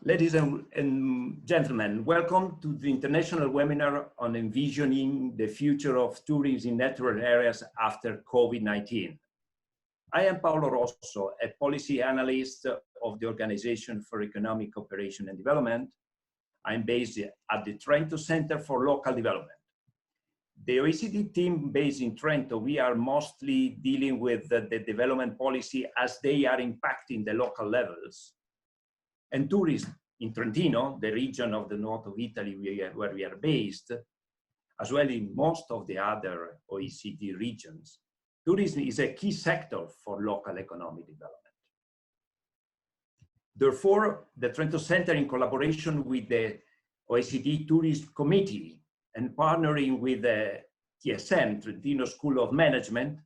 Ladies and gentlemen, welcome to the international webinar on envisioning the future of tourism in natural areas after COVID-19. I am Paolo Rosso, a policy analyst of the Organization for Economic Cooperation and Development. I'm based at the Trento Centre for Local Development. The OECD team based in Trento, we are mostly dealing with the development policy as they are impacting the local levels. And tourism in Trentino, the region of the north of Italy where we are based, as well in most of the other OECD regions, tourism is a key sector for local economic development. Therefore, the Trento Centre, in collaboration with the OECD Tourism Committee and partnering with the TSM, Trentino School of Management,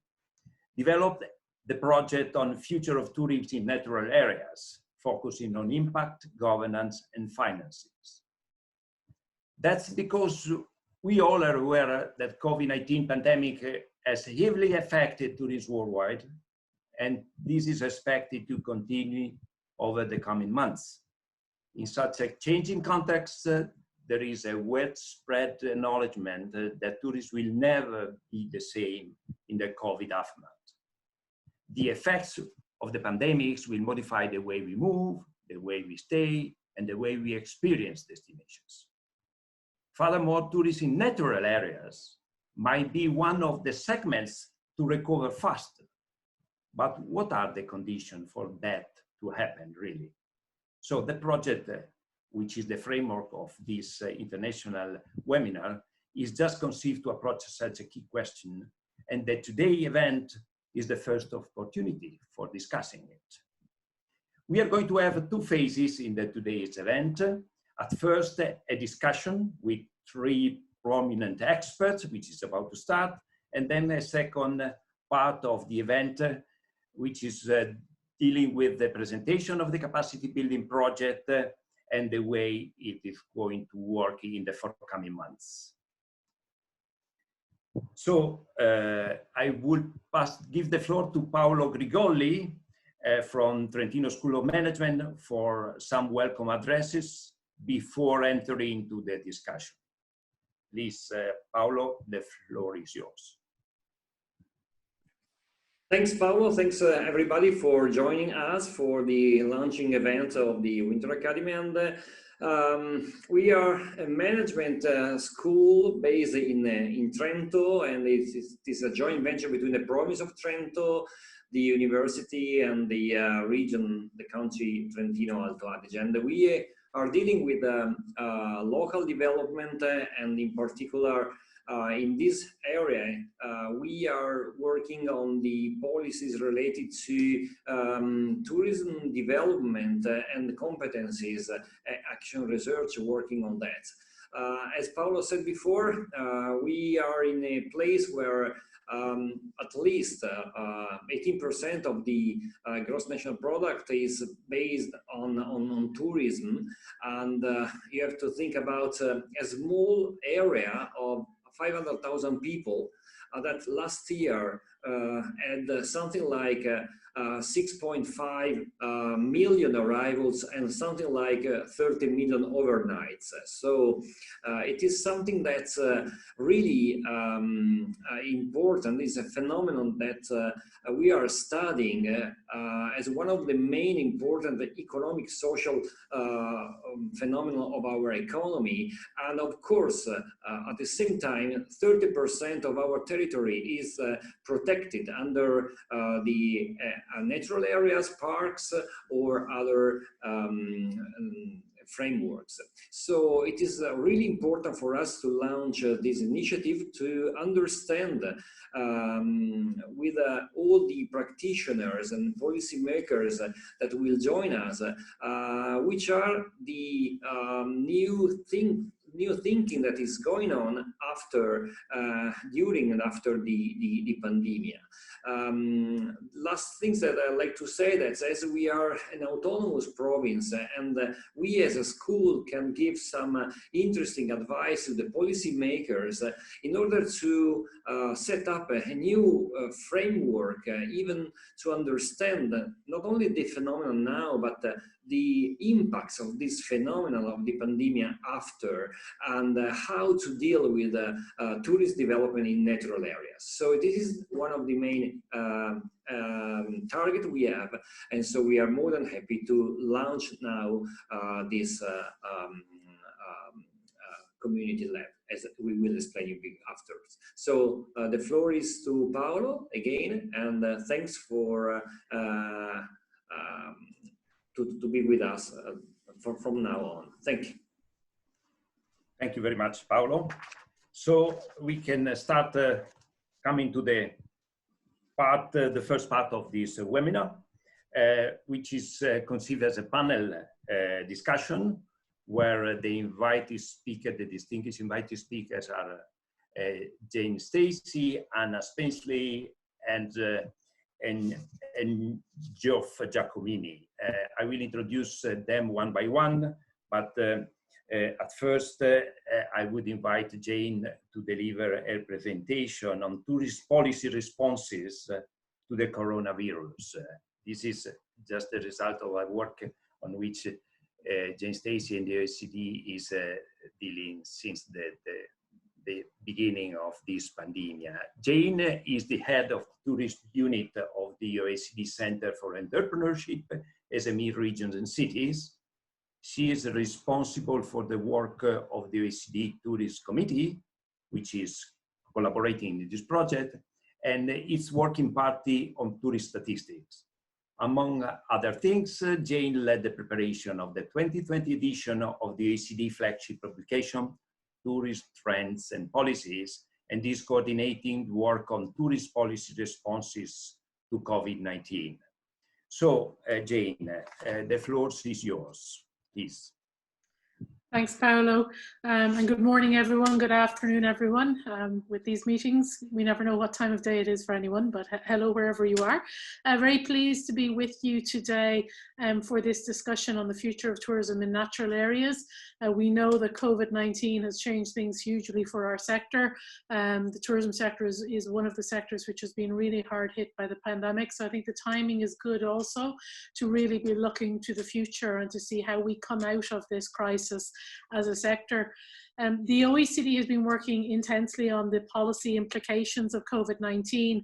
developed the project on future of tourism in natural areas, focusing on impact, governance, and finances. That's because we all are aware that COVID-19 pandemic has heavily affected tourism worldwide, and this is expected to continue over the coming months. In such a changing context, there is a widespread acknowledgement that tourism will never be the same in the COVID aftermath. The effects of the pandemics will modify the way we move, the way we stay, and the way we experience destinations. Furthermore, tourism in natural areas might be one of the segments to recover faster. But what are the conditions for that to happen, really? So the project, which is the framework of this international webinar, is just conceived to approach such a key question, and the today event is the first opportunity for discussing it. We are going to have two phases in today's event. At first, a discussion with three prominent experts, which is about to start, and then a second part of the event, which is dealing with the presentation of the capacity building project and the way it is going to work in the forthcoming months. So I would give the floor to Paolo Grigoli from Trentino School of Management for some welcome addresses before entering into the discussion. Please, Paolo, the floor is yours. Thanks, Paolo. Thanks, everybody, for joining us for the launching event of the Winter Academy. And we are a management school based in Trento, and it is a joint venture between the province of Trento, the university, and the region, the country Trentino Alto Adige. And we are dealing with local development, and in particular, in this area, we are working on the policies related to tourism development and competencies, action research, working on that. As Paolo said before, we are in a place where at least 18% of the gross national product is based on tourism, and you have to think about a small area of 500,000 people that last year had something like 6.5 million arrivals and something like 30 million overnights. So it is something that's really important. It's a phenomenon that we are studying as one of the main important economic, social phenomena of our economy. And of course, at the same time, 30% of our territory is protected under the natural areas, parks, or other frameworks. So it is really important for us to launch this initiative to understand with all the practitioners and policymakers that will join us, which are the new thinking that is going on after, during and after the pandemic. Last things that I like to say that as we are an autonomous province and we as a school can give some interesting advice to the policymakers in order to set up a new framework, even to understand not only the phenomenon now, but the impacts of this phenomenon of the pandemic after, and how to deal with tourist development in natural areas. So this is one of the main target we have, and so we are more than happy to launch now this community lab, as we will explain you afterwards. So the floor is to Paolo again, and thanks for to be with us from now on. Thank you. Thank you very much, Paolo. So we can start coming to the part, the first part of this webinar, which is conceived as a panel discussion, where the invited speaker, the distinguished invited speakers are Jane Stacy, Anna Spenceley, and Geof Giacomini. I will introduce them one by one, but at first I would invite Jane to deliver a presentation on tourist policy responses to the coronavirus. This is just the result of our work on which Jane Stacy and the OECD is dealing since the beginning of this pandemic. Jane is the head of tourist unit of the OECD Center for Entrepreneurship, SME regions and cities. She is responsible for the work of the OECD Tourist Committee, which is collaborating in this project, and its working party on tourist statistics. Among other things, Jane led the preparation of the 2020 edition of the OECD flagship publication, Tourist Trends and Policies, and is coordinating work on tourist policy responses to COVID-19. So, Jane, the floor is yours, please. Thanks, Paolo, and good morning, everyone. Good afternoon, everyone. With these meetings, we never know what time of day it is for anyone, but hello, wherever you are. Very pleased to be with you today for this discussion on the future of tourism in natural areas. We know that COVID-19 has changed things hugely for our sector. The tourism sector is one of the sectors which has been really hard hit by the pandemic. So I think the timing is good also to really be looking to the future and to see how we come out of this crisis as a sector. The OECD has been working intensely on the policy implications of COVID-19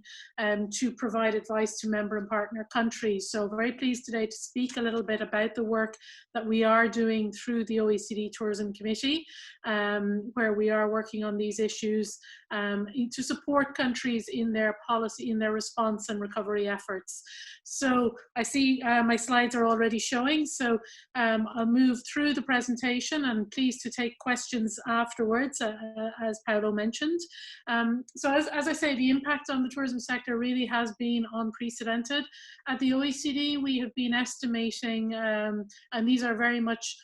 to provide advice to member and partner countries. So very pleased today to speak a little bit about the work that we are doing through the OECD Tourism Committee, where we are working on these issues to support countries in their policy, in their response and recovery efforts. So I see my slides are already showing, so I'll move through the presentation and pleased to take questions afterwards, as Paolo mentioned. So as I say, the impact on the tourism sector really has been unprecedented. At the OECD, we have been estimating, and these are very much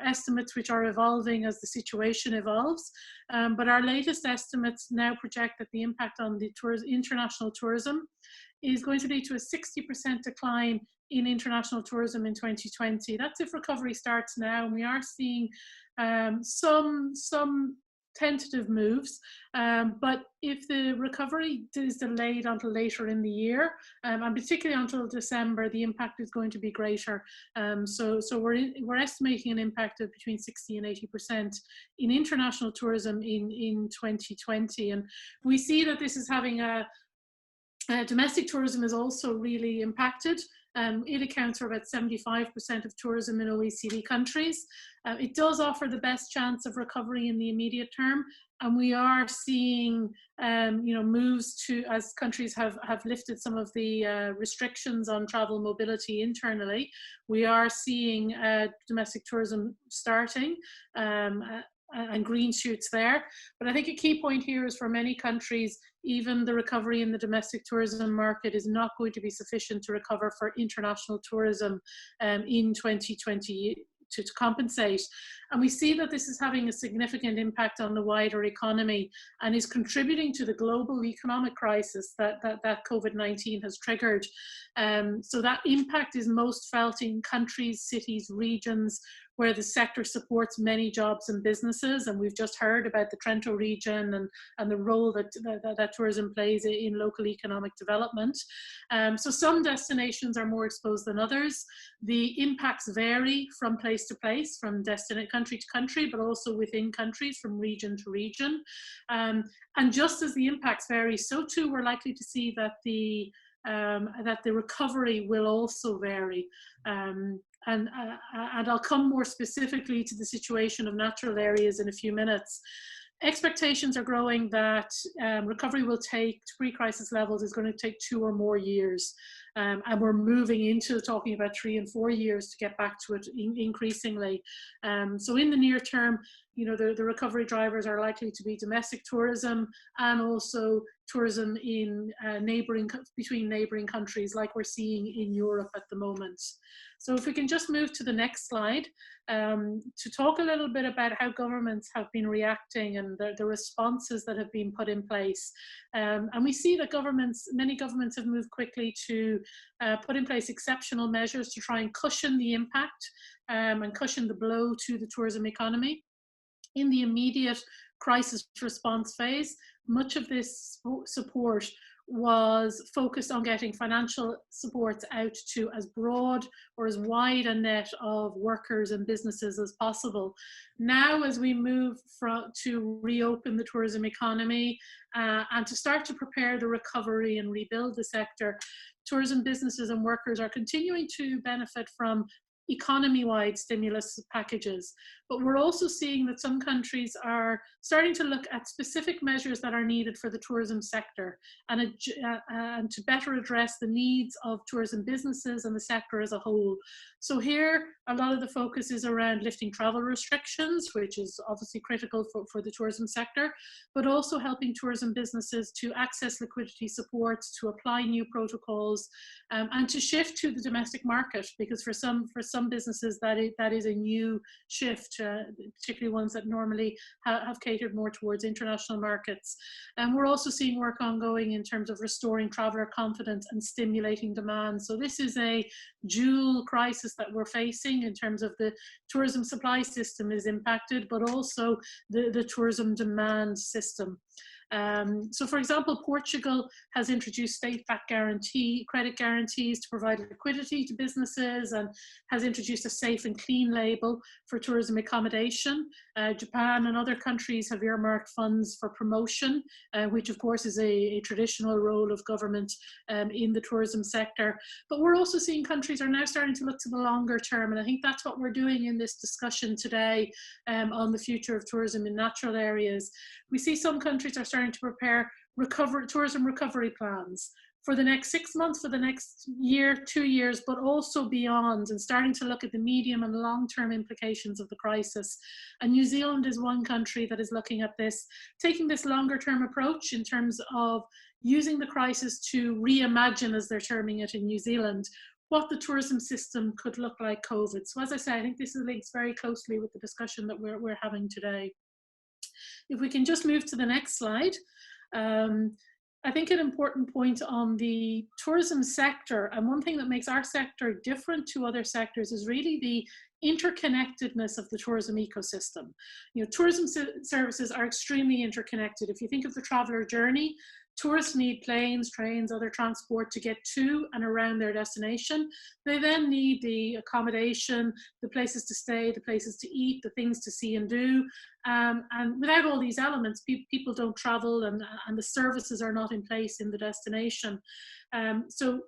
estimates which are evolving as the situation evolves. But our latest estimates now project that the impact on the international tourism is going to lead to a 60% decline in international tourism in 2020. That's if recovery starts now, and we are seeing some tentative moves, but if the recovery is delayed until later in the year, and particularly until December, the impact is going to be greater. So we're estimating an impact of between 60 and 80% in international tourism in 2020, and we see that this is having domestic tourism is also really impacted. It accounts for about 75% of tourism in OECD countries. It does offer the best chance of recovery in the immediate term, and we are seeing moves to, as countries have lifted some of the restrictions on travel mobility internally, we are seeing domestic tourism starting and green shoots there. But I think a key point here is for many countries, even the recovery in the domestic tourism market is not going to be sufficient to recover for international tourism in 2020 to compensate. And we see that this is having a significant impact on the wider economy and is contributing to the global economic crisis that COVID-19 has triggered. So that impact is most felt in countries, cities, regions where the sector supports many jobs and businesses. And we've just heard about the Trento region and the role that tourism plays in local economic development. So some destinations are more exposed than others. The impacts vary from place to place, from country to country, but also within countries, from region to region. And just as the impacts vary, so too we're likely to see that the recovery will also vary. And I'll come more specifically to the situation of natural areas in a few minutes. Expectations are growing that recovery will take, to pre-crisis levels, is going to take 2 or more years. And we're moving into talking about 3 and 4 years to get back to it increasingly. So in the near term, you know, the recovery drivers are likely to be domestic tourism and also tourism in between neighboring countries, like we're seeing in Europe at the moment. So if we can just move to the next slide to talk a little bit about how governments have been reacting and the responses that have been put in place. And we see that many governments have moved quickly to put in place exceptional measures to try and cushion the impact and cushion the blow to the tourism economy. In the immediate crisis response phase, much of this support was focused on getting financial supports out to as broad or as wide a net of workers and businesses as possible. Now, as we move to reopen the tourism economy and to start to prepare the recovery and rebuild the sector, tourism businesses and workers are continuing to benefit from economy-wide stimulus packages. But we're also seeing that some countries are starting to look at specific measures that are needed for the tourism sector and to better address the needs of tourism businesses and the sector as a whole. So here, a lot of the focus is around lifting travel restrictions, which is obviously critical for the tourism sector, but also helping tourism businesses to access liquidity support, to apply new protocols, and to shift to the domestic market, because for some businesses that is a new shift, particularly ones that normally have catered more towards international markets. And we're also seeing work ongoing in terms of restoring traveller confidence and stimulating demand. So this is a dual crisis that we're facing in terms of the tourism supply system is impacted, but also the tourism demand system. So for example, Portugal has introduced state-backed credit guarantees to provide liquidity to businesses and has introduced a safe and clean label for tourism accommodation. Japan and other countries have earmarked funds for promotion, which of course is a traditional role of government in the tourism sector. But we're also seeing countries are now starting to look to the longer term, and I think that's what we're doing in this discussion today on the future of tourism in natural areas. We see some countries are starting to prepare tourism recovery plans for the next 6 months, for the next year, 2 years, but also beyond, and starting to look at the medium and long-term implications of the crisis. And New Zealand is one country that is looking at this, taking this longer-term approach in terms of using the crisis to reimagine, as they're terming it in New Zealand, what the tourism system could look like COVID. So as I say, I think this links very closely with the discussion that we're having today. If we can just move to the next slide. I think an important point on the tourism sector, and one thing that makes our sector different to other sectors, is really the interconnectedness of the tourism ecosystem. You know, tourism services are extremely interconnected. If you think of the traveller journey, tourists need planes, trains, other transport to get to and around their destination. They then need the accommodation, the places to stay, the places to eat, the things to see and do. And without all these elements, people don't travel, and the services are not in place in the destination. So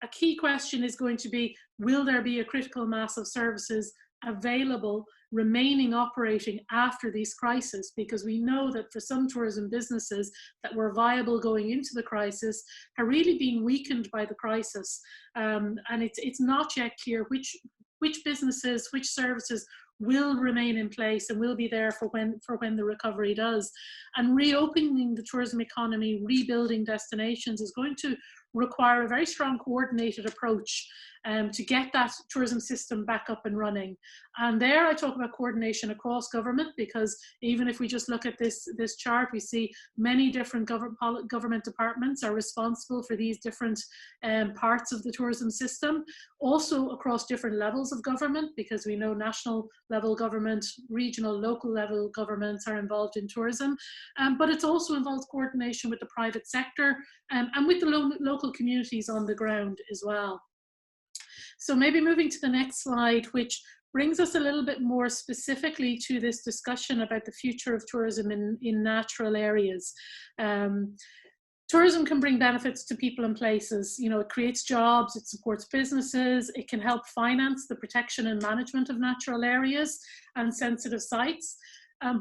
a key question is going to be, will there be a critical mass of services available remaining operating after these crises? Because we know that for some tourism businesses that were viable going into the crisis are really being weakened by the crisis, and it's not yet clear which businesses, which services will remain in place and will be there for when the recovery does. And reopening the tourism economy, rebuilding destinations is going to require a very strong coordinated approach to get that tourism system back up and running. And there I talk about coordination across government, because even if we just look at this chart, we see many different government departments are responsible for these different parts of the tourism system. Also across different levels of government, because we know national level government, regional, local level governments are involved in tourism. But it's also involves coordination with the private sector and with the local communities on the ground as well. So maybe moving to the next slide, which brings us a little bit more specifically to this discussion about the future of tourism in natural areas. Tourism can bring benefits to people and places. You know, it creates jobs, it supports businesses, it can help finance the protection and management of natural areas and sensitive sites.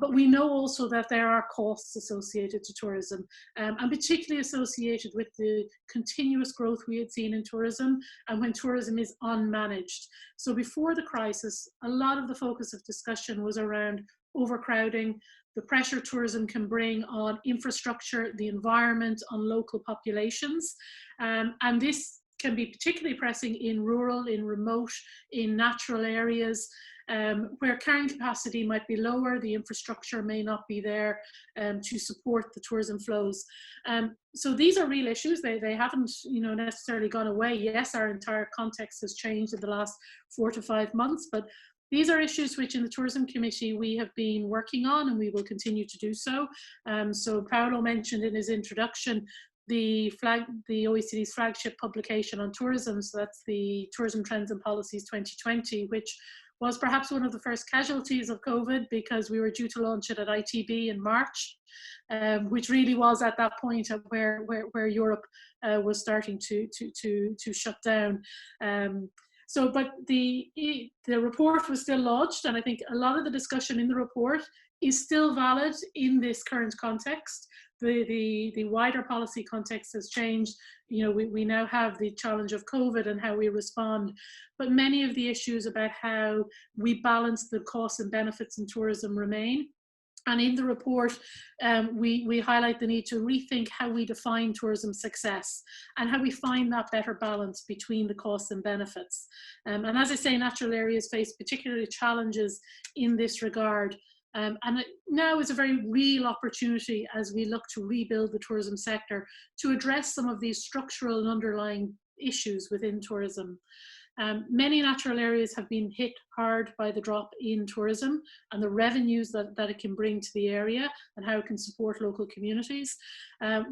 But we know also that there are costs associated to tourism, and particularly associated with the continuous growth we had seen in tourism and when tourism is unmanaged. So before the crisis, a lot of the focus of discussion was around overcrowding, the pressure tourism can bring on infrastructure, the environment, on local populations. And this can be particularly pressing in rural, in remote, in natural areas, where carrying capacity might be lower, the infrastructure may not be there to support the tourism flows. So these are real issues. They haven't, you know, necessarily gone away. Yes, our entire context has changed in the last 4 to 5 months, but these are issues which in the Tourism Committee we have been working on, and we will continue to do so. So Paolo mentioned in his introduction the OECD's flagship publication on tourism. So that's the Tourism Trends and Policies 2020, which was perhaps one of the first casualties of COVID, because we were due to launch it at ITB in March, which really was at that point where Europe was starting to shut down. But the report was still launched, and I think a lot of the discussion in the report is still valid in this current context. The wider policy context has changed. You know, we now have the challenge of COVID and how we respond, but many of the issues about how we balance the costs and benefits in tourism remain. And in the report, we highlight the need to rethink how we define tourism success and how we find that better balance between the costs and benefits. And as I say, natural areas face particular challenges in this regard. And now is a very real opportunity as we look to rebuild the tourism sector to address some of these structural and underlying issues within tourism. Many natural areas have been hit hard by the drop in tourism and the revenues that it can bring to the area and how it can support local communities.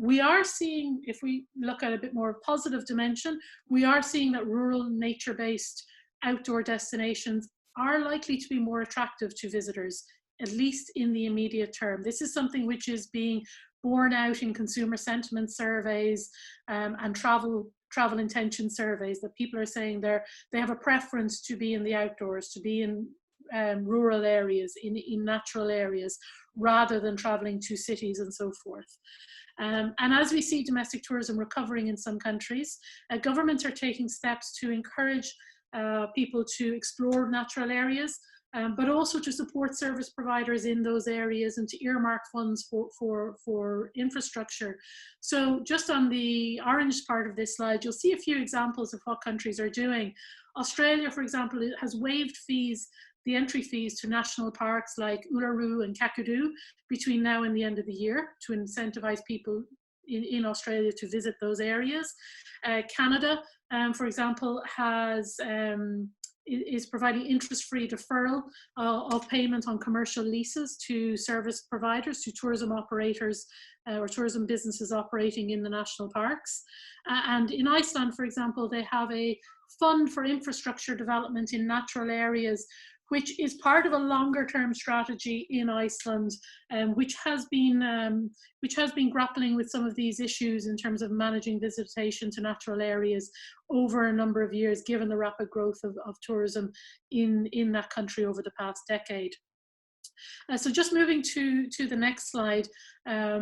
We are seeing, if we look at a bit more positive dimension, we are seeing that rural nature-based outdoor destinations are likely to be more attractive to visitors, at least in the immediate term. This is something which is being borne out in consumer sentiment surveys and travel intention surveys, that people are saying they have a preference to be in the outdoors, to be in rural areas, in natural areas, rather than traveling to cities and so forth. And as we see domestic tourism recovering in some countries, governments are taking steps to encourage people to explore natural areas, but also to support service providers in those areas and to earmark funds for infrastructure. So just on the orange part of this slide, you'll see a few examples of what countries are doing. Australia, for example, has waived fees, the entry fees to national parks like Uluru and Kakadu between now and the end of the year to incentivize people in Australia to visit those areas. Canada, for example, is providing interest-free deferral of payment on commercial leases to service providers, to tourism operators or tourism businesses operating in the national parks. And in Iceland, for example, they have a fund for infrastructure development in natural areas, which is part of a longer-term strategy in Iceland, which has been grappling with some of these issues in terms of managing visitation to natural areas over a number of years, given the rapid growth of tourism in that country over the past decade. So just moving to the next slide, I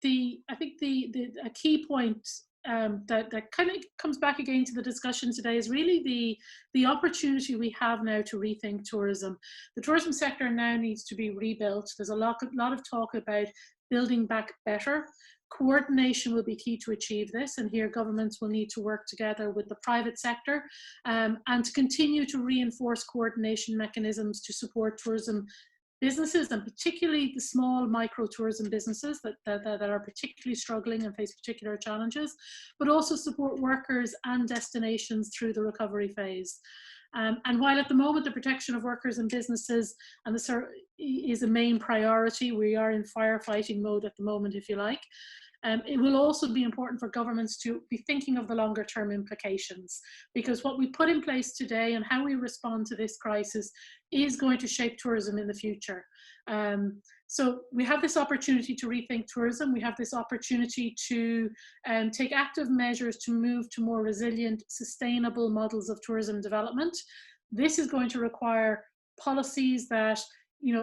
think a key point that kind of comes back again to the discussion today is really the opportunity we have now to rethink tourism. The tourism sector now needs to be rebuilt. There's a lot of talk about building back better, Coordination will be key to achieve this, and here governments will need to work together with the private sector and to continue to reinforce coordination mechanisms to support tourism businesses, and particularly the small micro tourism businesses that are particularly struggling and face particular challenges, but also support workers and destinations through the recovery phase. And while at the moment the protection of workers and businesses and is a main priority, we are in firefighting mode at the moment, if you like. It will also be important for governments to be thinking of the longer term implications, because what we put in place today and how we respond to this crisis is going to shape tourism in the future. So we have this opportunity to rethink tourism. We have this opportunity to take active measures to move to more resilient, sustainable models of tourism development. This is going to require policies that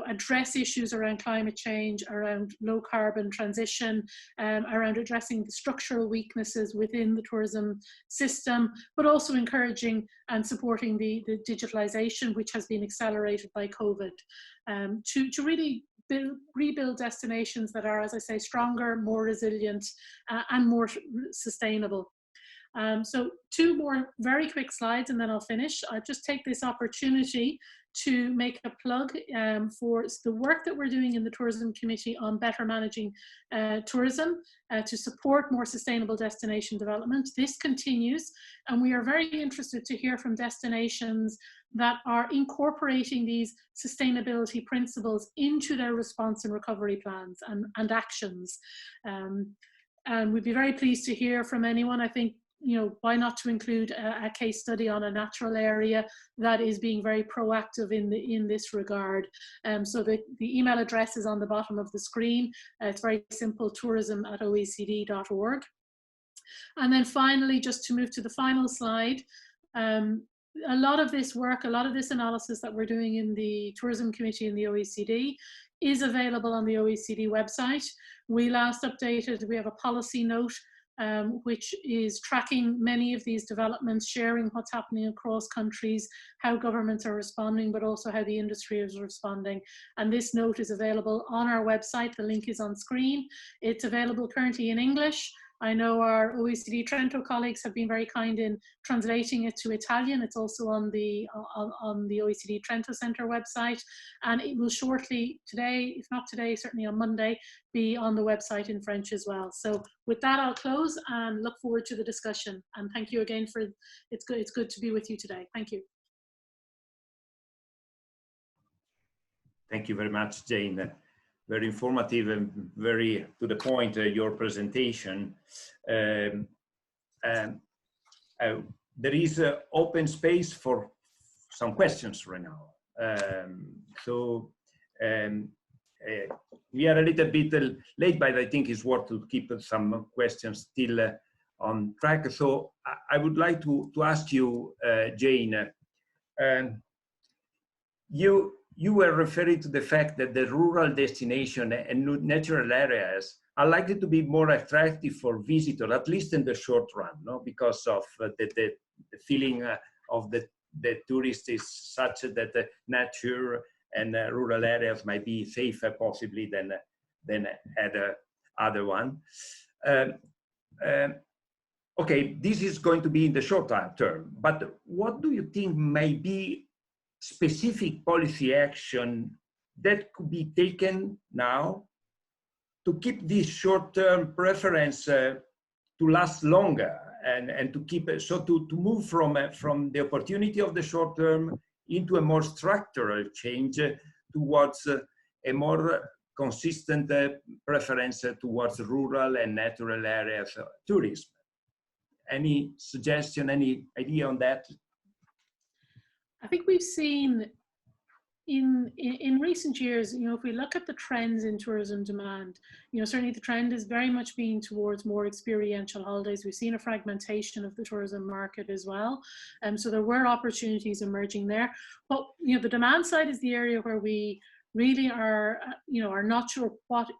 address issues around climate change, around low carbon transition, around addressing the structural weaknesses within the tourism system, but also encouraging and supporting the digitalization, which has been accelerated by COVID, to really rebuild destinations that are, as I say, stronger, more resilient, and more sustainable. So 2 more very quick slides and then I'll finish. I'll just take this opportunity to make a plug for the work that we're doing in the Tourism Committee on better managing tourism to support more sustainable destination development. This continues, and we are very interested to hear from destinations that are incorporating these sustainability principles into their response and recovery plans and actions. And we'd be very pleased to hear from anyone. I think, why not to include a case study on a natural area that is being very proactive in this regard. So the email address is on the bottom of the screen. It's very simple, tourism@oecd.org. And then finally, just to move to the final slide, a lot of this work, a lot of this analysis that we're doing in the Tourism Committee in the OECD is available on the OECD website. We last updated, we have a policy note which is tracking many of these developments, sharing what's happening across countries, how governments are responding, but also how the industry is responding. And this note is available on our website. The link is on screen. It's available currently in English. I know our OECD Trento colleagues have been very kind in translating it to Italian. It's also on the OECD Trento Centre website, and it will shortly today, if not today, certainly on Monday, be on the website in French as well. So with that, I'll close and look forward to the discussion. And thank you again for, it's good to be with you today. Thank you. Thank you very much, Jane. Very informative and very to the point, your presentation. There is open space for some questions right now. We are a little bit late, but I think it's worth to keep some questions still on track. So I would like to ask you, Jane, you were referring to the fact that the rural destination and natural areas are likely to be more attractive for visitors, at least in the short run, no? Because of the feeling of the tourist is such that the nature and rural areas might be safer possibly than other one. Okay, this is going to be in the short term, but what do you think may be specific policy action that could be taken now to keep this short-term preference to last longer and to keep it, so to move from the opportunity of the short term into a more structural change towards a more consistent preference towards rural and natural areas tourism? Any suggestion, any idea on that? I think we've seen in recent years, if we look at the trends in tourism demand, certainly the trend is very much being towards more experiential holidays. We've seen a fragmentation of the tourism market as well. So there were opportunities emerging there. But, the demand side is the area where we really are not sure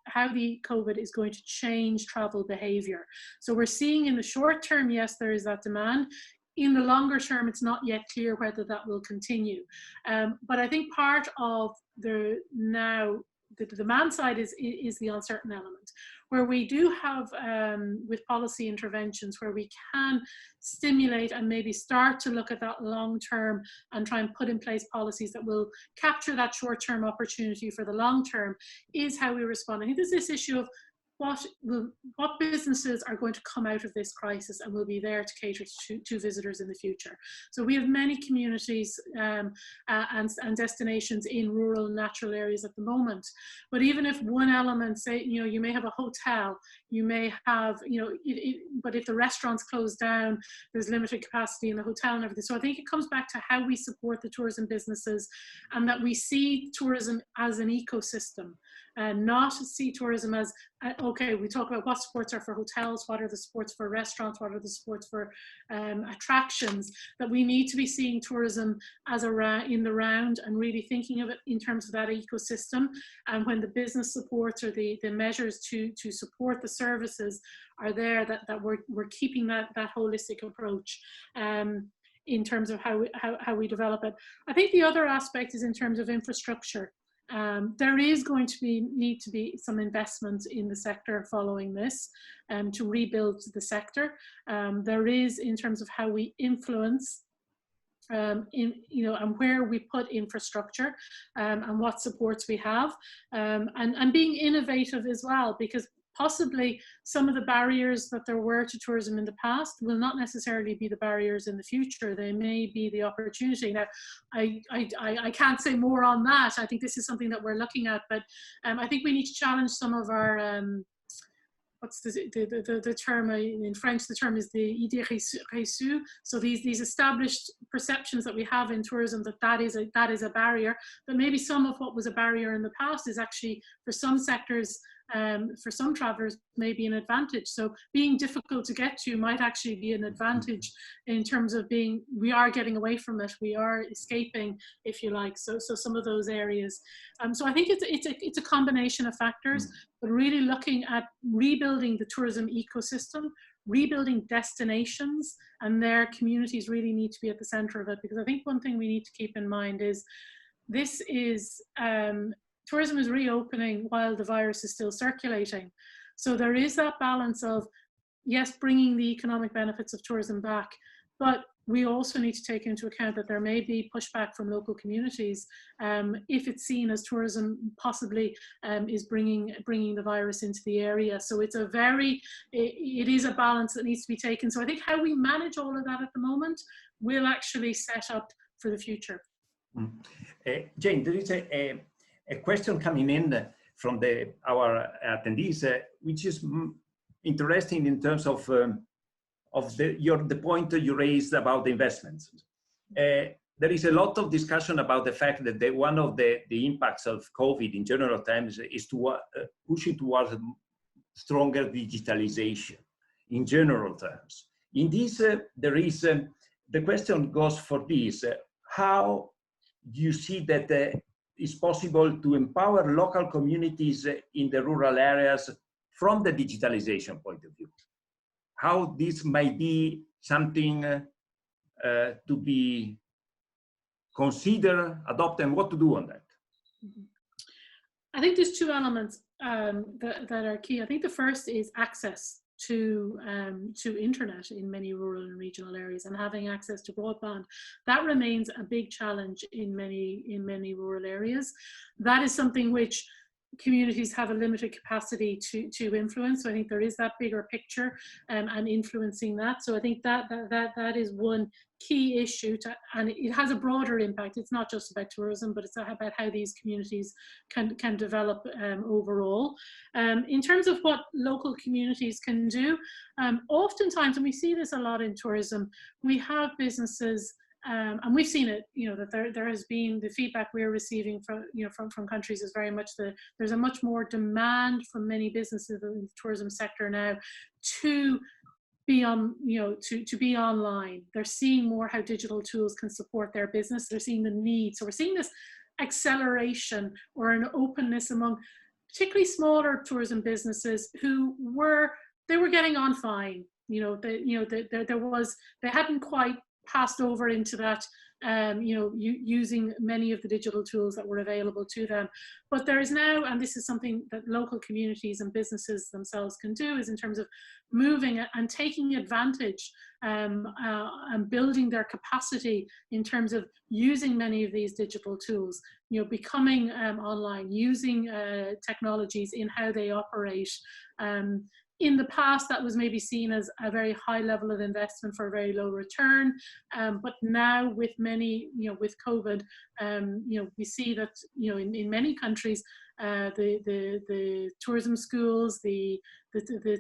how the COVID is going to change travel behavior. So we're seeing in the short term, yes, there is that demand. In the longer term, it's not yet clear whether that will continue. But I think part of the now the demand side is the uncertain element, where we do have with policy interventions where we can stimulate and maybe start to look at that long term and try and put in place policies that will capture that short term opportunity for the long term, is how we respond. I think there's this issue of what businesses are going to come out of this crisis and will be there to cater to visitors in the future. So we have many communities and destinations in rural and natural areas at the moment. But even if one element, say, you know, you may have a hotel, you may have, you know, but if the restaurants close down, there's limited capacity in the hotel and everything. So I think it comes back to how we support the tourism businesses, and that we see tourism as an ecosystem, and not see tourism as, okay, we talk about what supports are for hotels, what are the supports for restaurants, what are the supports for attractions, that we need to be seeing tourism as in the round and really thinking of it in terms of that ecosystem. And when the business supports or the measures to support the services are there, that we're keeping that holistic approach in terms of how we develop it. I think the other aspect is in terms of infrastructure. There is going to need to be some investment in the sector following this to rebuild the sector. There is, in terms of how we influence and where we put infrastructure and what supports we have, and being innovative as well, because possibly some of the barriers that there were to tourism in the past will not necessarily be the barriers in the future. They may be the opportunity. Now, I can't say more on that. I think this is something that we're looking at, but I think we need to challenge some of our, what's the term in French? The term is the idées reçues. So these established perceptions that we have in tourism, that is a barrier, but maybe some of what was a barrier in the past is actually, for some sectors, for some travelers, may be an advantage. So being difficult to get to might actually be an advantage in terms of we are getting away from it, we are escaping, if you like. So some of those areas. So I think it's a combination of factors, but really looking at rebuilding the tourism ecosystem, rebuilding destinations, and their communities really need to be at the center of it. Because I think one thing we need to keep in mind is tourism is reopening while the virus is still circulating. So there is that balance of, yes, bringing the economic benefits of tourism back, but we also need to take into account that there may be pushback from local communities if it's seen as tourism possibly is bringing the virus into the area. So it is a balance that needs to be taken. So I think how we manage all of that at the moment will actually set up for the future. Jane, there is a question coming in from our attendees, which is interesting in terms of the point you raised about the investments. There is a lot of discussion about the fact that one of the impacts of COVID in general terms is to pushing towards stronger digitalization in general terms. In this, there is the question goes for this: how do you see that it's possible to empower local communities in the rural areas from the digitalization point of view? How this might be something to be considered, adopted, and what to do on that? I think there's two elements that are key. I think the first is access to internet in many rural and regional areas, and having access to broadband. That remains a big challenge in many rural areas. That is something which communities have a limited capacity to influence. So I think there is that bigger picture and influencing that. So I think that is one key issue, and it has a broader impact. It's not just about tourism, but it's about how these communities can develop overall. In terms of what local communities can do, oftentimes, and we see this a lot in tourism, we have businesses, and we've seen it, that there has been the feedback we're receiving from countries is very much there's a much more demand from many businesses in the tourism sector now to be on, to be online. They're seeing more how digital tools can support their business. They're seeing the need. So we're seeing this acceleration or an openness among particularly smaller tourism businesses who were getting on fine. They hadn't quite passed over into that, you know, using many of the digital tools that were available to them. But there is now, and this is something that local communities and businesses themselves can do, is in terms of moving and taking advantage and building their capacity in terms of using many of these digital tools, you know, becoming online, using technologies in how they operate. In the past, that was maybe seen as a very high level of investment for a very low return. But now with many, you know, with COVID, you know, we see that, you know, in many countries, the tourism schools, the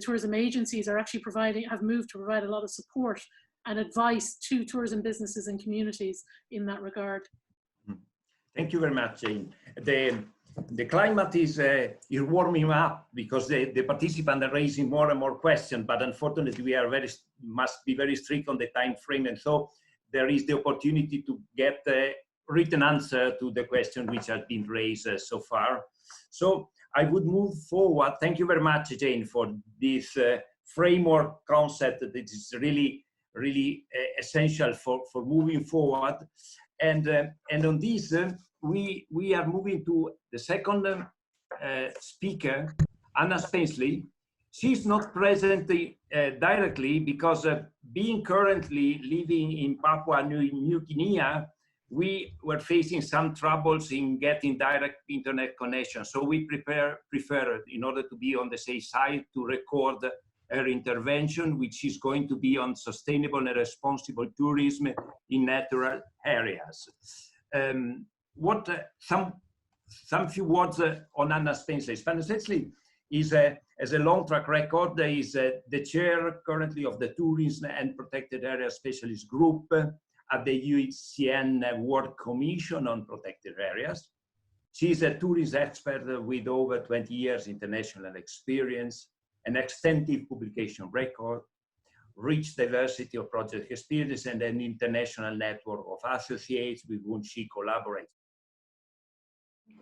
tourism agencies are actually have moved to provide a lot of support and advice to tourism businesses and communities in that regard. Thank you very much, Jane. The climate is warming up because the participants are raising more and more questions, but unfortunately we are must be very strict on the time frame, and so there is the opportunity to get a written answer to the question which has been raised so far. So I would move forward. Thank you very much, Jane, for this framework concept that is really essential for moving forward. And on this, we are moving to the second speaker, Anna Spenceley. She's not present directly because being currently living in Papua New Guinea, we were facing some troubles in getting direct internet connection. So we prefer, in order to be on the safe side, to record her intervention, which is going to be on sustainable and responsible tourism in natural areas. Some few words on Anna Spenceley. Spenceley has a long track record. Is the chair currently of the Tourism and Protected Area Specialist Group at the UCN World Commission on Protected Areas. She is a tourism expert with over 20 years international experience, an extensive publication record, rich diversity of project experience, and an international network of associates with whom she collaborates.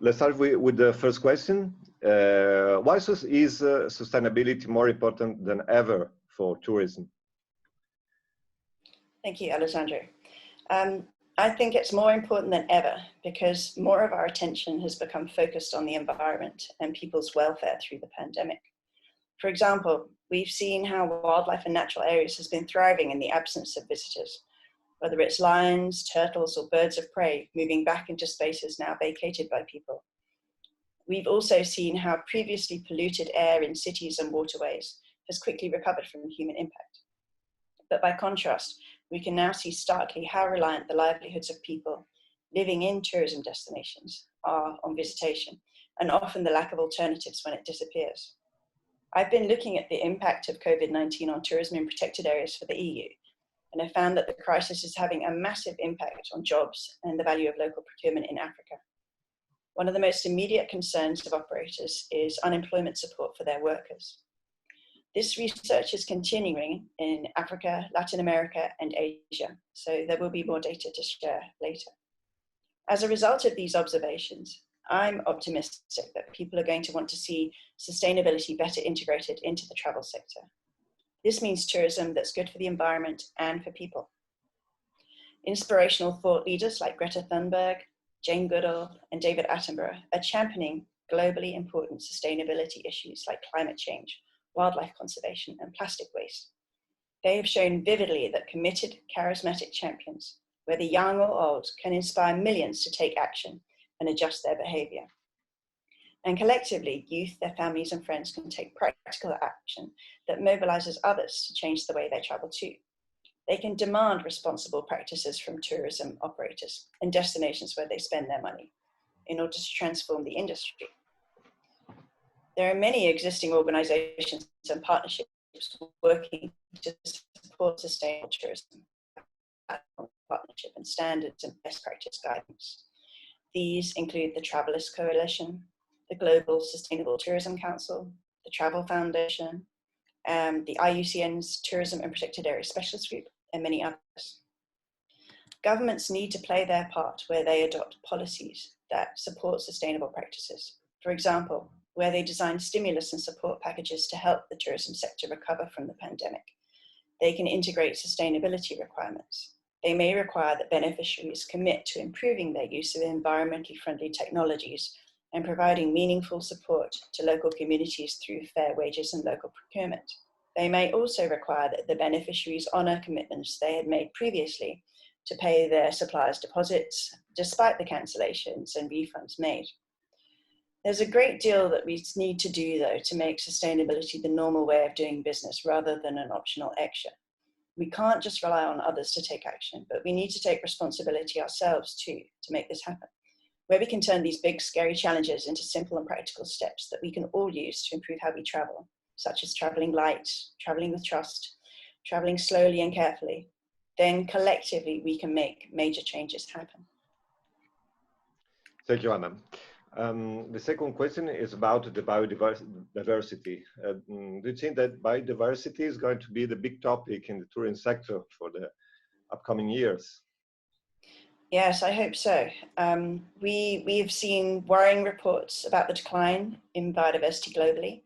Let's start with the first question. Why is sustainability more important than ever for tourism? Thank you, Alessandro. I think it's more important than ever because more of our attention has become focused on the environment and people's welfare through the pandemic. For example, we've seen how wildlife and natural areas has been thriving in the absence of visitors, whether it's lions, turtles, or birds of prey moving back into spaces now vacated by people. We've also seen how previously polluted air in cities and waterways has quickly recovered from human impact. But by contrast, we can now see starkly how reliant the livelihoods of people living in tourism destinations are on visitation, and often the lack of alternatives when it disappears. I've been looking at the impact of COVID-19 on tourism in protected areas for the EU, and I found that the crisis is having a massive impact on jobs and the value of local procurement in Africa. One of the most immediate concerns of operators is unemployment support for their workers. This research is continuing in Africa, Latin America, and Asia, so there will be more data to share later. As a result of these observations, I'm optimistic that people are going to want to see sustainability better integrated into the travel sector. This means tourism that's good for the environment and for people. Inspirational thought leaders like Greta Thunberg, Jane Goodall, and David Attenborough are championing globally important sustainability issues like climate change, wildlife conservation, and plastic waste. They have shown vividly that committed, charismatic champions, whether young or old, can inspire millions to take action and adjust their behavior. And collectively, youth, their families, and friends can take practical action that mobilizes others to change the way they travel too. They can demand responsible practices from tourism operators and destinations where they spend their money in order to transform the industry. There are many existing organizations and partnerships working to support sustainable tourism, partnership and standards and best practice guidance. These include the Travelers Coalition, the Global Sustainable Tourism Council, the Travel Foundation, the IUCN's Tourism and Protected Area Specialist Group, and many others. Governments need to play their part where they adopt policies that support sustainable practices. For example, where they design stimulus and support packages to help the tourism sector recover from the pandemic. They can integrate sustainability requirements. they may require that beneficiaries commit to improving their use of environmentally friendly technologies and providing meaningful support to local communities through fair wages and local procurement. They may also require that the beneficiaries honour commitments they had made previously to pay their suppliers' deposits, despite the cancellations and refunds made. There's a great deal that we need to do, though, to make sustainability the normal way of doing business rather than an optional extra. We can't just rely on others to take action, but we need to take responsibility ourselves too to make this happen, where we can turn these big, scary challenges into simple and practical steps that we can all use to improve how we travel, such as traveling light, traveling with trust, traveling slowly and carefully. Then collectively, we can make major changes happen. Thank you, Anna. The second question is about the biodiversity. Do you think that biodiversity is going to be the big topic in the tourism sector for the upcoming years? Yes, I hope so. We've seen worrying reports about the decline in biodiversity globally.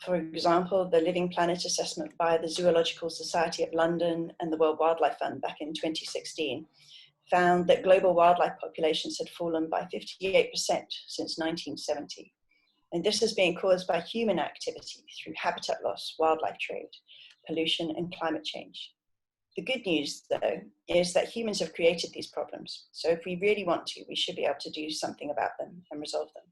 For example, the Living Planet assessment by the Zoological Society of London and the World Wildlife Fund back in 2016 found that global wildlife populations had fallen by 58% since 1970. And this is being caused by human activity through habitat loss, wildlife trade, pollution, and climate change. The good news, though, is that humans have created these problems. So if we really want to, we should be able to do something about them and resolve them.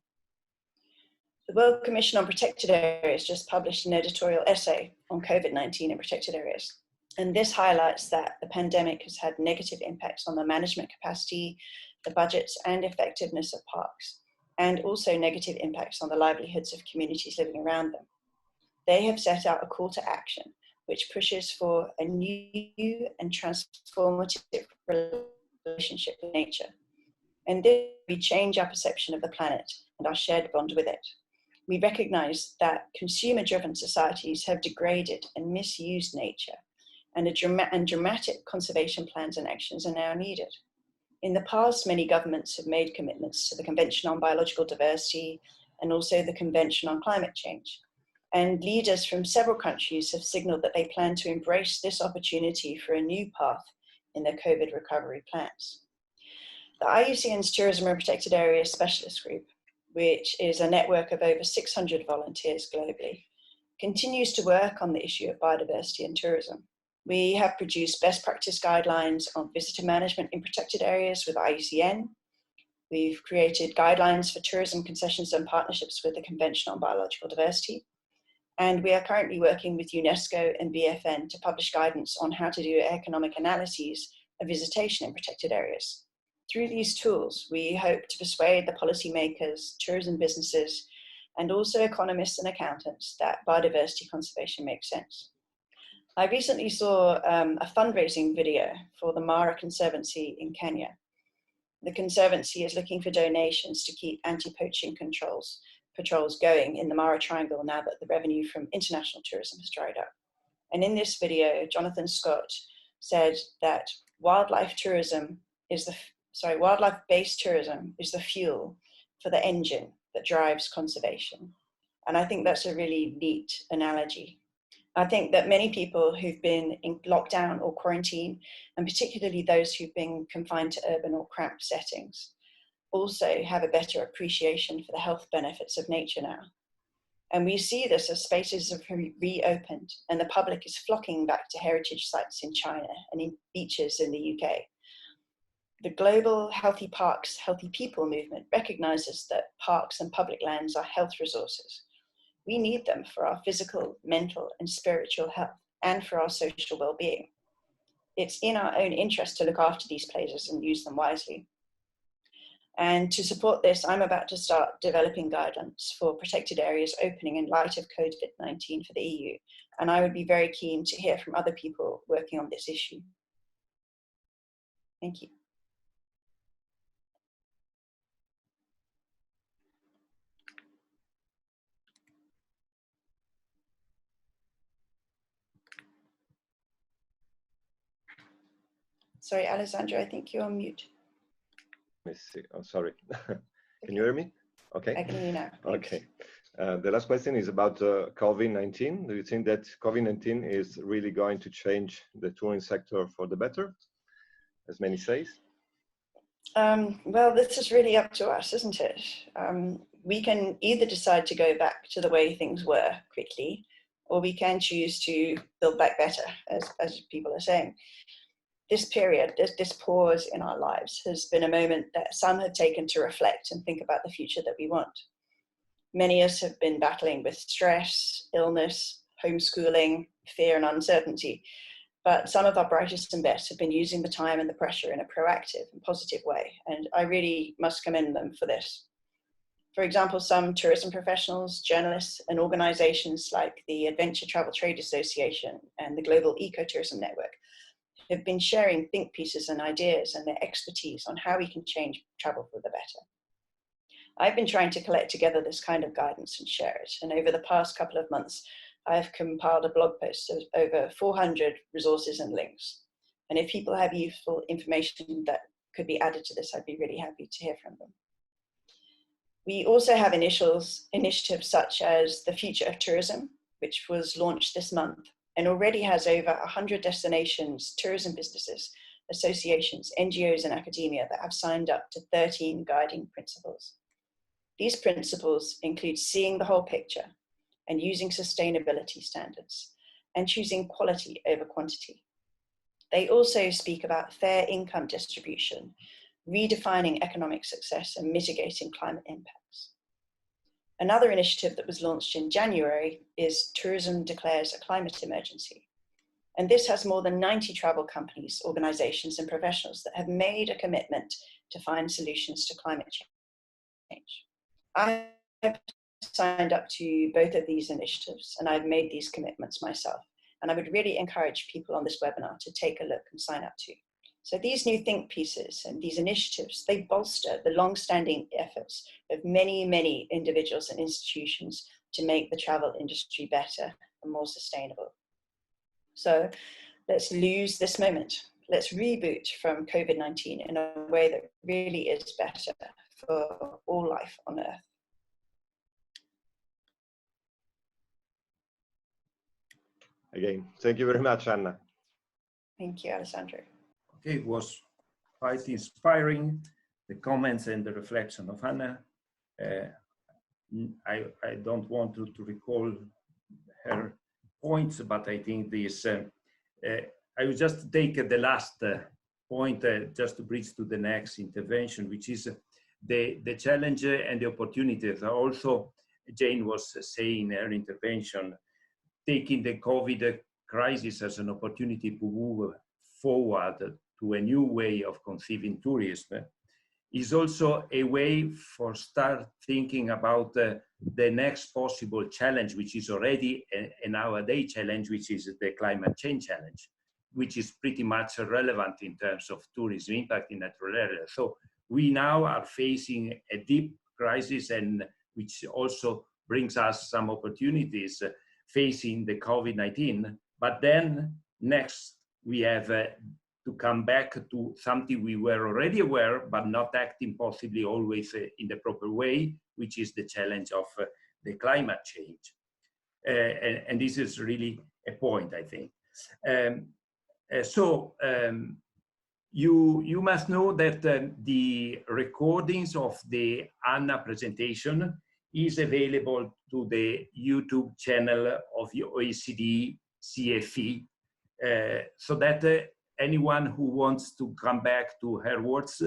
The World Commission on Protected Areas just published an editorial essay on COVID-19 in protected areas. And this highlights that the pandemic has had negative impacts on the management capacity, the budgets and effectiveness of parks, and also negative impacts on the livelihoods of communities living around them. They have set out a call to action, which pushes for a new and transformative relationship with nature. And this, we change our perception of the planet and our shared bond with it. We recognize that consumer-driven societies have degraded and misused nature, and dramatic conservation plans and actions are now needed. In the past, many governments have made commitments to the Convention on Biological Diversity and also the Convention on Climate Change. And leaders from several countries have signaled that they plan to embrace this opportunity for a new path in their COVID recovery plans. The IUCN's Tourism and Protected Areas Specialist Group, which is a network of over 600 volunteers globally, continues to work on the issue of biodiversity and tourism. We have produced best practice guidelines on visitor management in protected areas with IUCN. We've created guidelines for tourism concessions and partnerships with the Convention on Biological Diversity. And we are currently working with UNESCO and BFN to publish guidance on how to do economic analyses of visitation in protected areas. Through these tools, we hope to persuade the policymakers, tourism businesses, and also economists and accountants that biodiversity conservation makes sense. I recently saw a fundraising video for the Mara Conservancy in Kenya. The Conservancy is looking for donations to keep anti-poaching patrols going in the Mara Triangle now that the revenue from international tourism has dried up. And in this video, Jonathan Scott said that wildlife-based tourism is the fuel for the engine that drives conservation. And I think that's a really neat analogy. I think that many people who've been in lockdown or quarantine, and particularly those who've been confined to urban or cramped settings, also have a better appreciation for the health benefits of nature now. And we see this as spaces have reopened and the public is flocking back to heritage sites in China and in beaches in the UK. The global Healthy Parks, Healthy People movement recognizes that parks and public lands are health resources. We need them for our physical, mental, and spiritual health, and for our social well-being. It's in our own interest to look after these places and use them wisely. And to support this, I'm about to start developing guidelines for protected areas opening in light of COVID-19 for the EU. And I would be very keen to hear from other people working on this issue. Thank you. Sorry, Alessandro, I think you're on mute. Let me see. Oh, sorry. Can you hear me? Okay. I can hear you now. Thanks. Okay. The last question is about COVID-19. Do you think that COVID-19 is really going to change the tourism sector for the better? as many says? Well, this is really up to us, isn't it? We can either decide to go back to the way things were quickly, or we can choose to build back better, as people are saying. This period, this pause in our lives has been a moment that some have taken to reflect and think about the future that we want. Many of us have been battling with stress, illness, homeschooling, fear and uncertainty. But some of our brightest and best have been using the time and the pressure in a proactive and positive way. And I really must commend them for this. For example, some tourism professionals, journalists, and organizations like the Adventure Travel Trade Association and the Global Ecotourism Network have been sharing think pieces and ideas and their expertise on how we can change travel for the better. I've been trying to collect together this kind of guidance and share it. And over the past couple of months, I've compiled a blog post of over 400 resources and links. And if people have useful information that could be added to this, I'd be really happy to hear from them. We also have initiatives such as the Future of Tourism, which was launched this month and already has over 100 destinations, tourism businesses, associations, NGOs, and academia that have signed up to 13 guiding principles. These principles include seeing the whole picture and using sustainability standards, and choosing quality over quantity. They also speak about fair income distribution, redefining economic success, and mitigating climate impacts. Another initiative that was launched in January is Tourism Declares a Climate Emergency. And this has more than 90 travel companies, organizations, and professionals that have made a commitment to find solutions to climate change. I've signed up to both of these initiatives and I've made these commitments myself. And I would really encourage people on this webinar to take a look and sign up to. So these new think pieces and these initiatives, they bolster the long-standing efforts of many, many individuals and institutions to make the travel industry better and more sustainable. So let's lose this moment. Let's reboot from COVID-19 in a way that really is better for all life on Earth. Again, thank you very much, Anna. Thank you, Alessandro. Okay, it was quite inspiring, the comments and the reflection of Anna. I don't want to recall her points, but I think this, I will just take the last point just to bridge to the next intervention, which is the challenge and the opportunities. Also, Jane was saying in her intervention, taking the COVID crisis as an opportunity to move forward to a new way of conceiving tourism is also a way for start thinking about the next possible challenge, which is already a nowadays challenge, which is the climate change challenge, which is pretty much relevant in terms of tourism impact in natural areas. So we now are facing a deep crisis, and which also brings us some opportunities facing the COVID-19, but then next we have to come back to something we were already aware, but not acting possibly always in the proper way, which is the challenge of the climate change. And this is really a point, I think. You must know that the recordings of the Anna presentation is available to the YouTube channel of the OECD CFE, so that anyone who wants to come back to her words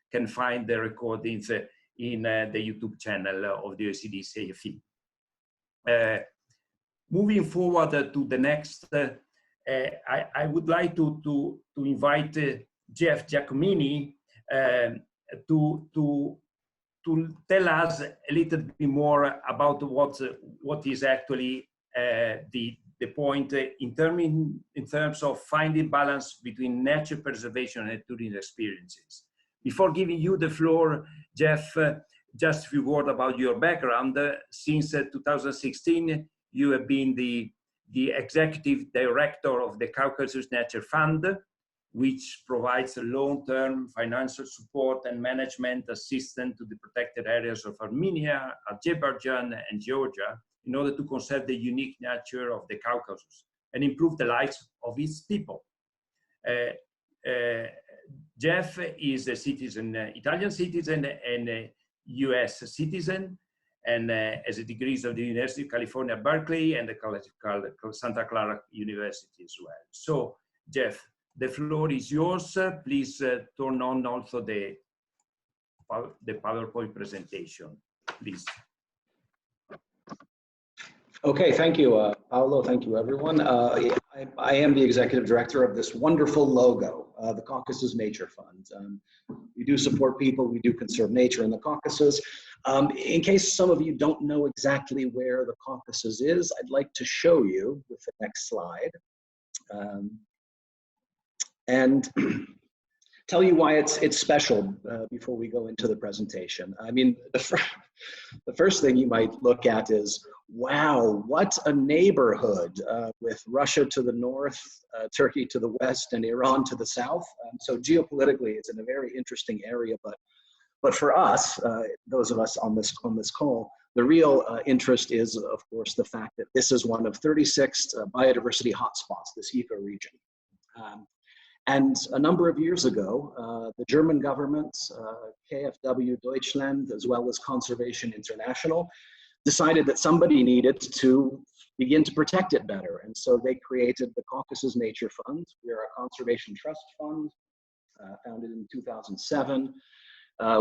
can find the recordings in the YouTube channel of the OECD CFE. Moving forward to the next, I would like to invite Geof Giacomini to tell us a little bit more about what is actually the point in terms of finding balance between nature preservation and tourism experiences. Before giving you the floor, Geof, just a few words about your background. Since 2016, you have been the executive director of the Caucasus Nature Fund, which provides a long-term financial support and management assistance to the protected areas of Armenia, Azerbaijan, and Georgia in order to conserve the unique nature of the Caucasus and improve the lives of its people. Geof is a citizen, Italian citizen and a US citizen, and has a degrees of the University of California, Berkeley, and the Santa Clara University as well. So, Geof, the floor is yours. Please turn on also the PowerPoint presentation, please. Okay, thank you, Paolo. Thank you, everyone. I am the executive director of this wonderful logo, the Caucasus Nature Fund. We do support people, we do conserve nature in the Caucasus. In case some of you don't know exactly where the Caucasus is, I'd like to show you with the next slide. And tell you why it's special before we go into the presentation. I mean, the first thing you might look at is, wow, what a neighborhood with Russia to the north, Turkey to the west, and Iran to the south. So geopolitically, it's in a very interesting area. But for us, those of us on this call, the real interest is, of course, the fact that this is one of 36 biodiversity hotspots, this ecoregion. And a number of years ago, the German government, KfW Deutschland, as well as Conservation International, decided that somebody needed to begin to protect it better. And so they created the Caucasus Nature Fund. We are a conservation trust fund, founded in 2007.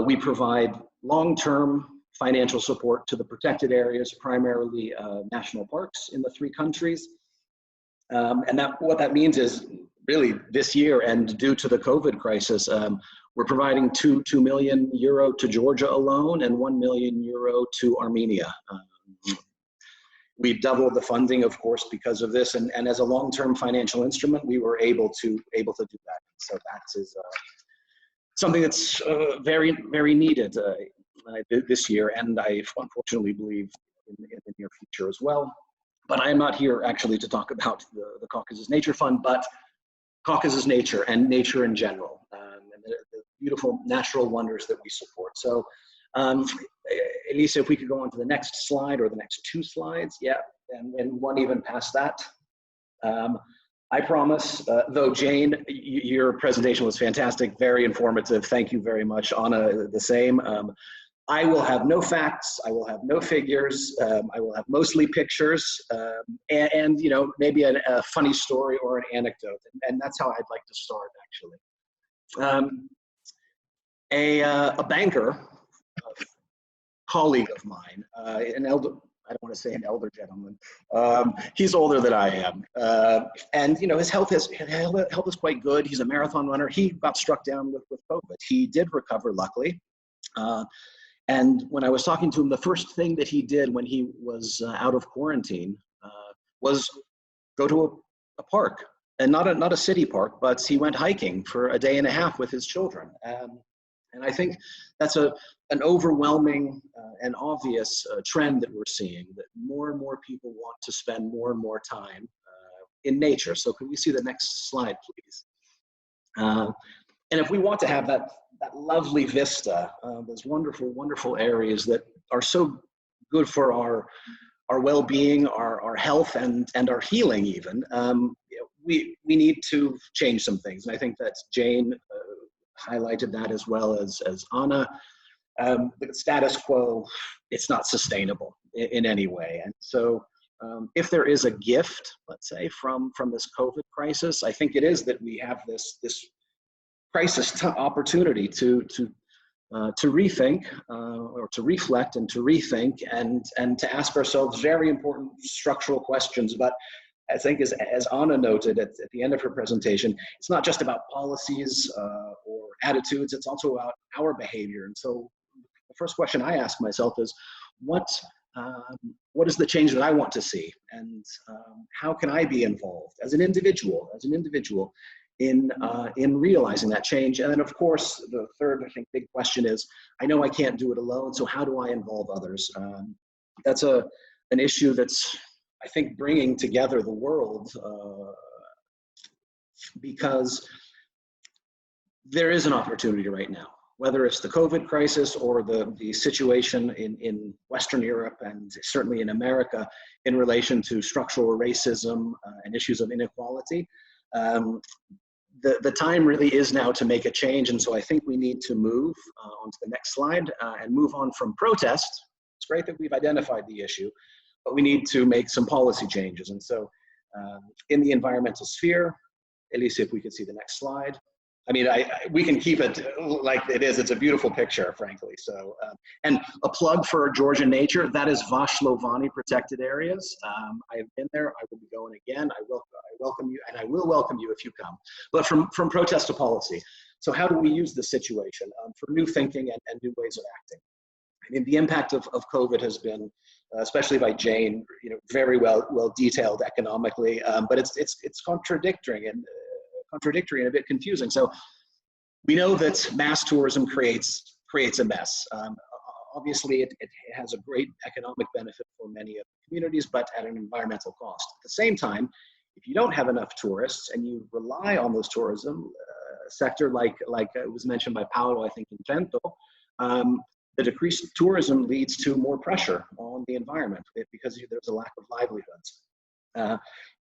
We provide long-term financial support to the protected areas, primarily national parks in the 3 countries. And what that means is, really this year, and due to the COVID crisis, we're providing 2 million euro to Georgia alone and 1 million euro to Armenia. We've doubled the funding, of course, because of this, and as a long-term financial instrument, we were able to do that. So that is something that's very, very needed this year, and I unfortunately believe in the near future as well. But I am not here actually to talk about the Caucasus Nature Fund, but Caucasus nature and nature in general, and the beautiful natural wonders that we support. So, Elisa, if we could go on to the next slide or the next 2 slides, yeah, and one even past that. I promise, though Jane, your presentation was fantastic, very informative. Thank you very much. Anna, the same. I will have no facts, I will have no figures, I will have mostly pictures, and you know, maybe a funny story or an anecdote, and that's how I'd like to start, actually. A banker, a colleague of mine, an elder, I don't want to say an elder gentleman, he's older than I am, and you know, his health is quite good. He's a marathon runner. He got struck down with COVID. He did recover, luckily. And when I was talking to him, the first thing that he did when he was out of quarantine was go to a park, and not a city park, but he went hiking for a day and a half with his children. And I think that's an overwhelming and obvious trend that we're seeing, that more and more people want to spend more and more time in nature. So can we see the next slide, please? And if we want to have that lovely vista, those wonderful, wonderful areas that are so good for our well-being, our health, and our healing even, we need to change some things. And I think that Jane highlighted that, as well as Anna. The status quo, it's not sustainable in any way. And so if there is a gift, let's say, from this COVID crisis, I think it is that we have this crisis opportunity to rethink, or to reflect and to rethink, and to ask ourselves very important structural questions. But I think, as Anna noted at the end of her presentation, it's not just about policies or attitudes, it's also about our behavior. And so the first question I ask myself is, what is the change that I want to see? And how can I be involved as an individual, in realizing that change? And then, of course, the third, I think, big question is, I know I can't do it alone, so how do I involve others? That's an issue that's, I think, bringing together the world, because there is an opportunity right now, whether it's the COVID crisis or the situation in Western Europe and certainly in America in relation to structural racism and issues of inequality. the time really is now to make a change. And so I think we need to move on to the next slide and move on from protest. It's great that we've identified the issue, but we need to make some policy changes. And so in the environmental sphere, Elise, if we could see the next slide. I mean, we can keep it like it is. It's a beautiful picture, frankly. So, and a plug for Georgian nature, that is Vashlovani protected areas. I have been there. I will be going again. I welcome you, and I will welcome you if you come. But from protest to policy. So how do we use this situation for new thinking and new ways of acting? I mean, the impact of COVID has been, especially by Jane, very well detailed economically, but it's contradictory and a bit confusing. So we know that mass tourism creates a mess. Obviously, it has a great economic benefit for many of the communities, but at an environmental cost. At the same time, if you don't have enough tourists and you rely on those tourism sector, like it was mentioned by Paolo, I think in Trento, the decreased tourism leads to more pressure on the environment because there's a lack of livelihoods.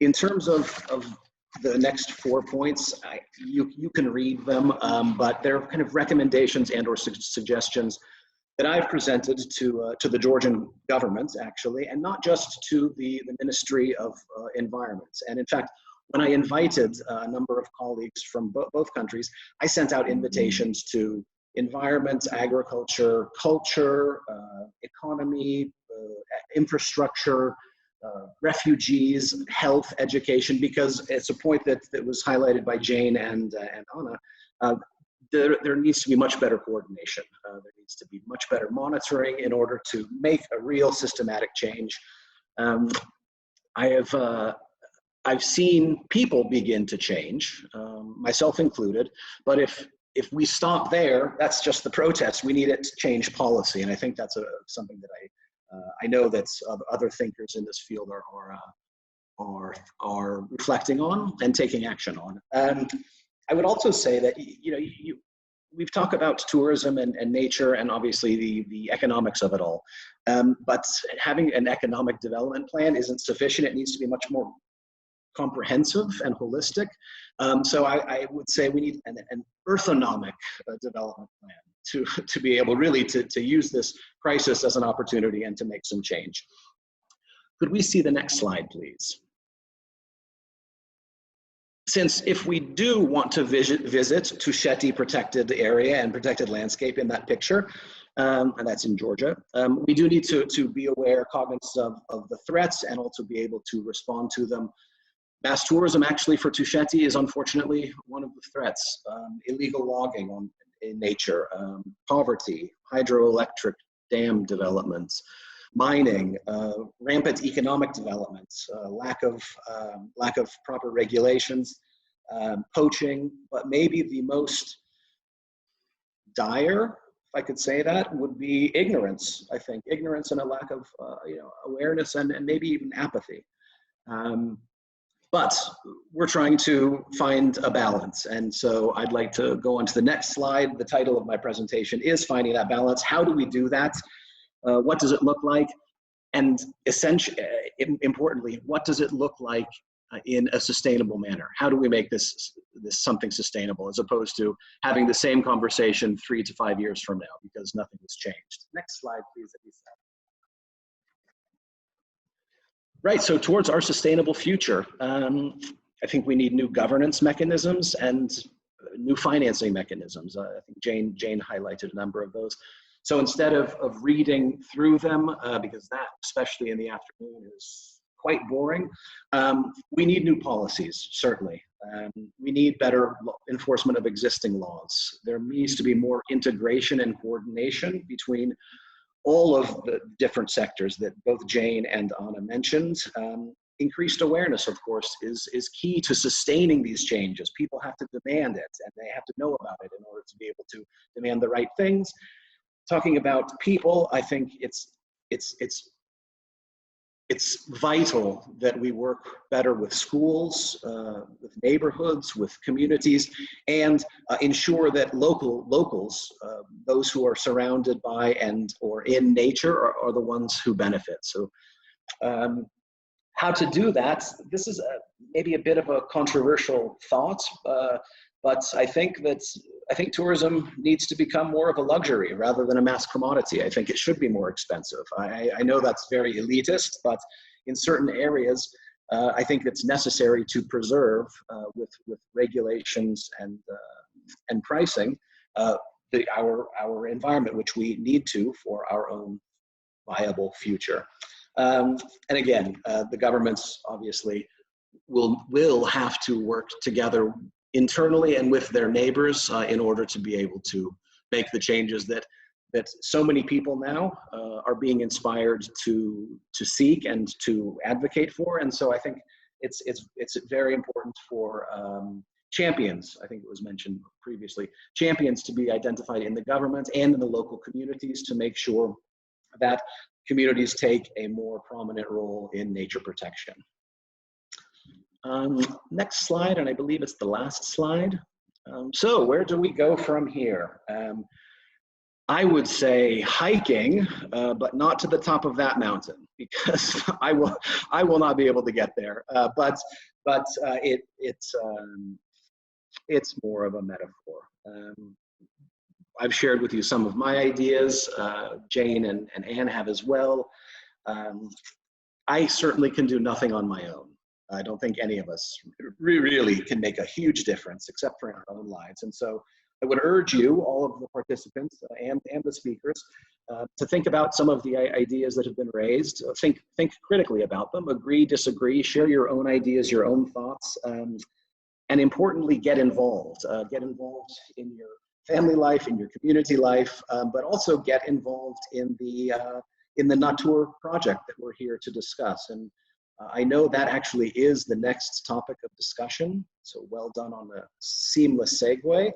In terms of the next 4 points, you can read them, but they're kind of recommendations and or suggestions that I've presented to the Georgian government, actually, and not just to the Ministry of Environment. And in fact, when I invited a number of colleagues from both countries, I sent out invitations to environment, agriculture, culture, economy, infrastructure, refugees, health, education, because it's a point that was highlighted by Jane and Anna. There needs to be much better coordination. There needs to be much better monitoring in order to make a real systematic change. I've seen people begin to change, myself included, but if we stop there, that's just the protest. We need it to change policy, and I think that's something that I know that other thinkers in this field are reflecting on and taking action on. I would also say that we've talked about tourism and nature and obviously the economics of it all, but having an economic development plan isn't sufficient. It needs to be much more comprehensive and holistic. So I would say we need an earthonomic development plan to be able really to use this crisis as an opportunity and to make some change. Could we see the next slide, please? Since if we do want to visit Tusheti protected area and protected landscape in that picture, and that's in Georgia, we do need to be aware, cognizant of the threats and also be able to respond to them. Mass tourism actually for Tusheti is unfortunately one of the threats. Illegal logging in nature, poverty, hydroelectric dam developments, mining, rampant economic developments, lack of proper regulations, poaching, but maybe the most dire, if I could say that, would be ignorance. I think ignorance and a lack of awareness and maybe even apathy. But we're trying to find a balance. And so I'd like to go on to the next slide. The title of my presentation is Finding That Balance. How do we do that? What does it look like? And essentially, importantly, what does it look like in a sustainable manner? How do we make this something sustainable as opposed to having the same conversation 3 to 5 years from now because nothing has changed? Next slide, please, Elisa. Right, so towards our sustainable future, I think we need new governance mechanisms and new financing mechanisms. I think Jane highlighted a number of those. So instead of reading through them, because that, especially in the afternoon, is quite boring, we need new policies, certainly. We need better enforcement of existing laws. There needs to be more integration and coordination between all of the different sectors that both Jane and Anna mentioned. Increased awareness, of course, is key to sustaining these changes. People have to demand it, and they have to know about it in order to be able to demand the right things. Talking about people, I think it's vital that we work better with schools, with neighborhoods, with communities, and ensure that locals, those who are surrounded by and or in nature are the ones who benefit. So how to do that, this is maybe a bit of a controversial thought, but I think tourism needs to become more of a luxury rather than a mass commodity. I think it should be more expensive. I know that's very elitist, but in certain areas, I think it's necessary to preserve with regulations and pricing our environment, which we need to for our own viable future. And again, the governments obviously will have to work together internally and with their neighbors in order to be able to make the changes that so many people now are being inspired to seek and to advocate for. And so I think it's very important for champions, I think it was mentioned previously, champions to be identified in the government and in the local communities to make sure that communities take a more prominent role in nature protection. Next slide, and I believe it's the last slide. So where do we go from here? I would say hiking, but not to the top of that mountain, because I will not be able to get there. But it's more of a metaphor. I've shared with you some of my ideas. Jane and Anne have as well. I certainly can do nothing on my own. I don't think any of us really can make a huge difference except for in our own lives. And so I would urge you, all of the participants and the speakers, to think about some of the ideas that have been raised. Think critically about them, agree, disagree, share your own ideas, your own thoughts, and importantly, get involved. Get involved in your family life, in your community life, but also get involved in the Natur project that we're here to discuss. And I know that actually is the next topic of discussion, so well done on the seamless segue.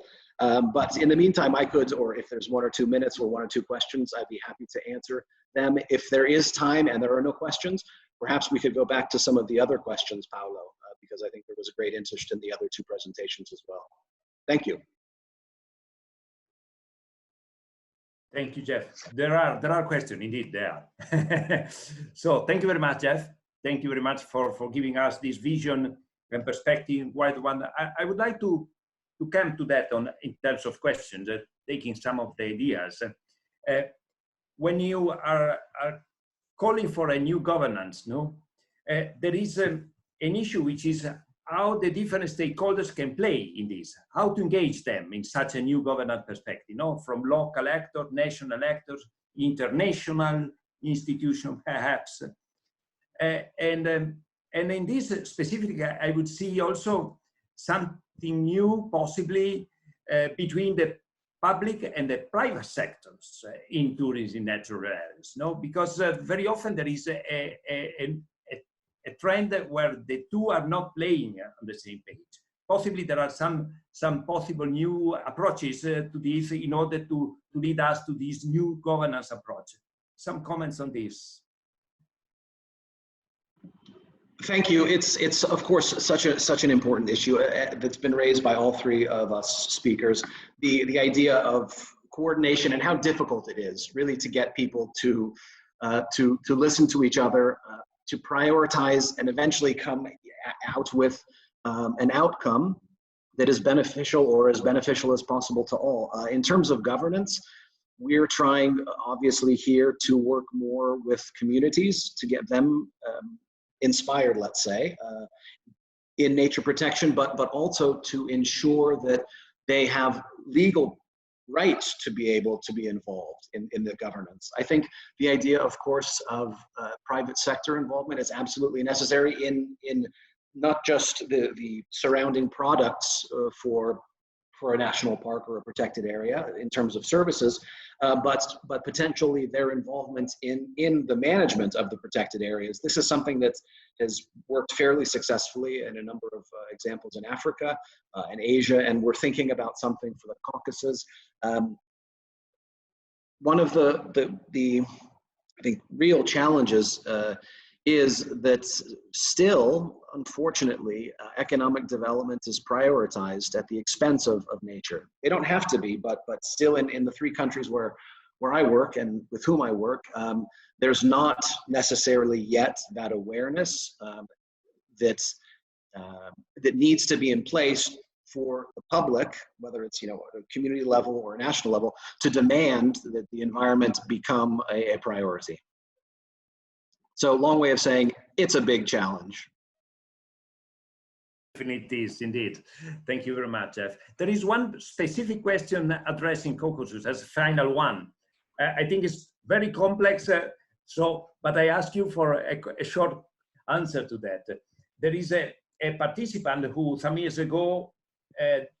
But in the meantime, I could, or if there's 1 or 2 minutes or 1 or 2 questions, I'd be happy to answer them. If there is time and there are no questions, perhaps we could go back to some of the other questions, Paolo, because I think there was a great interest in the other 2 presentations as well. Thank you. Thank you, Geoff. There are questions, indeed, there are. So thank you very much, Geoff. Thank you very much for giving us this vision and perspective. I would like to come to that in terms of questions, taking some of the ideas. When you are calling for a new governance, there is an issue which is how the different stakeholders can play in this, how to engage them in such a new governance perspective, from local actors, national actors, international institutions, perhaps. And in this specifically, I would see also something new, possibly between the public and the private sectors in tourism in natural areas, because very often there is a trend where the two are not playing on the same page. Possibly there are some possible new approaches to this in order to lead us to this new governance approach. Some comments on this. Thank you. It's of course such an important issue that's been raised by all 3 of us speakers. The idea of coordination and how difficult it is really to get people to listen to each other, to prioritize, and eventually come out with an outcome that is beneficial or as beneficial as possible to all. In terms of governance, we're trying obviously here to work more with communities to get them inspired, let's say, in nature protection, but also to ensure that they have legal rights to be able to be involved in the governance. I think the idea, of course, of private sector involvement is absolutely necessary in not just the surrounding products for a national park or a protected area in terms of services, but potentially their involvement in the management of the protected areas. This is something that has worked fairly successfully in a number of examples in Africa and Asia, and we're thinking about something for the Caucasus. One of the I think real challenges is that still, unfortunately, economic development is prioritized at the expense of nature. They don't have to be, but still in the 3 countries where I work and with whom I work, there's not necessarily yet that awareness that needs to be in place for the public, whether it's, you know, at a community level or a national level, to demand that the environment become a priority. So long way of saying it's a big challenge. It is indeed. Thank you very much, Geoff. There is one specific question addressing Caucasus as a final one. I think it's very complex, but I ask you for a short answer to that. There is a participant who some years ago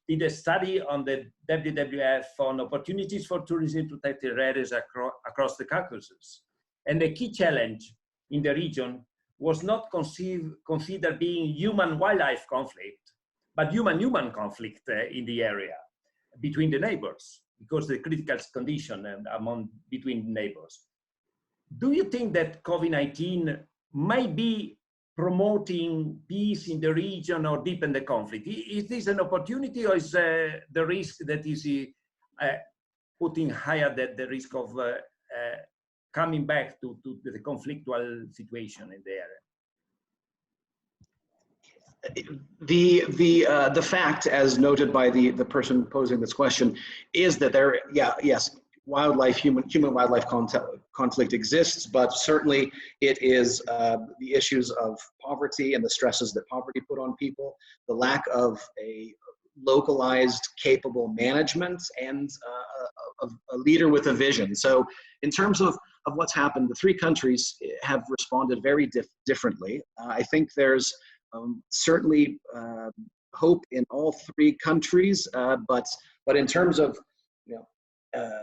did a study on the WWF on opportunities for tourism to protected areas across the Caucasus. And the key challenge in the region was not considered being human-wildlife conflict, but human-human conflict in the area between the neighbors, because the critical condition between neighbors. Do you think that COVID-19 might be promoting peace in the region or deepen the conflict? Is this an opportunity, or is the risk that is putting higher the risk of coming back to the conflictual situation in the area? The fact, as noted by the person posing this question, is that yes, human-wildlife conflict exists, but certainly it is the issues of poverty and the stresses that poverty put on people, the lack of a localized, capable management, and a leader with a vision. So in terms of what's happened, the three countries have responded very differently. I think there's certainly hope in all three countries, but in terms of, you know,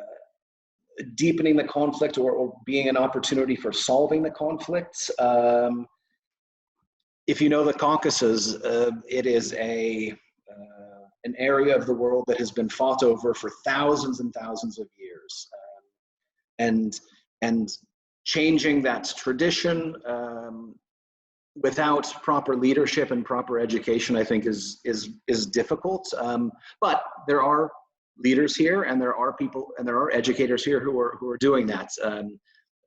deepening the conflict or being an opportunity for solving the conflicts, if you know the Caucasus, it is an area of the world that has been fought over for thousands and thousands of years, and changing that tradition without proper leadership and proper education, I think is difficult. But there are leaders here, and there are people, and there are educators here who are doing that.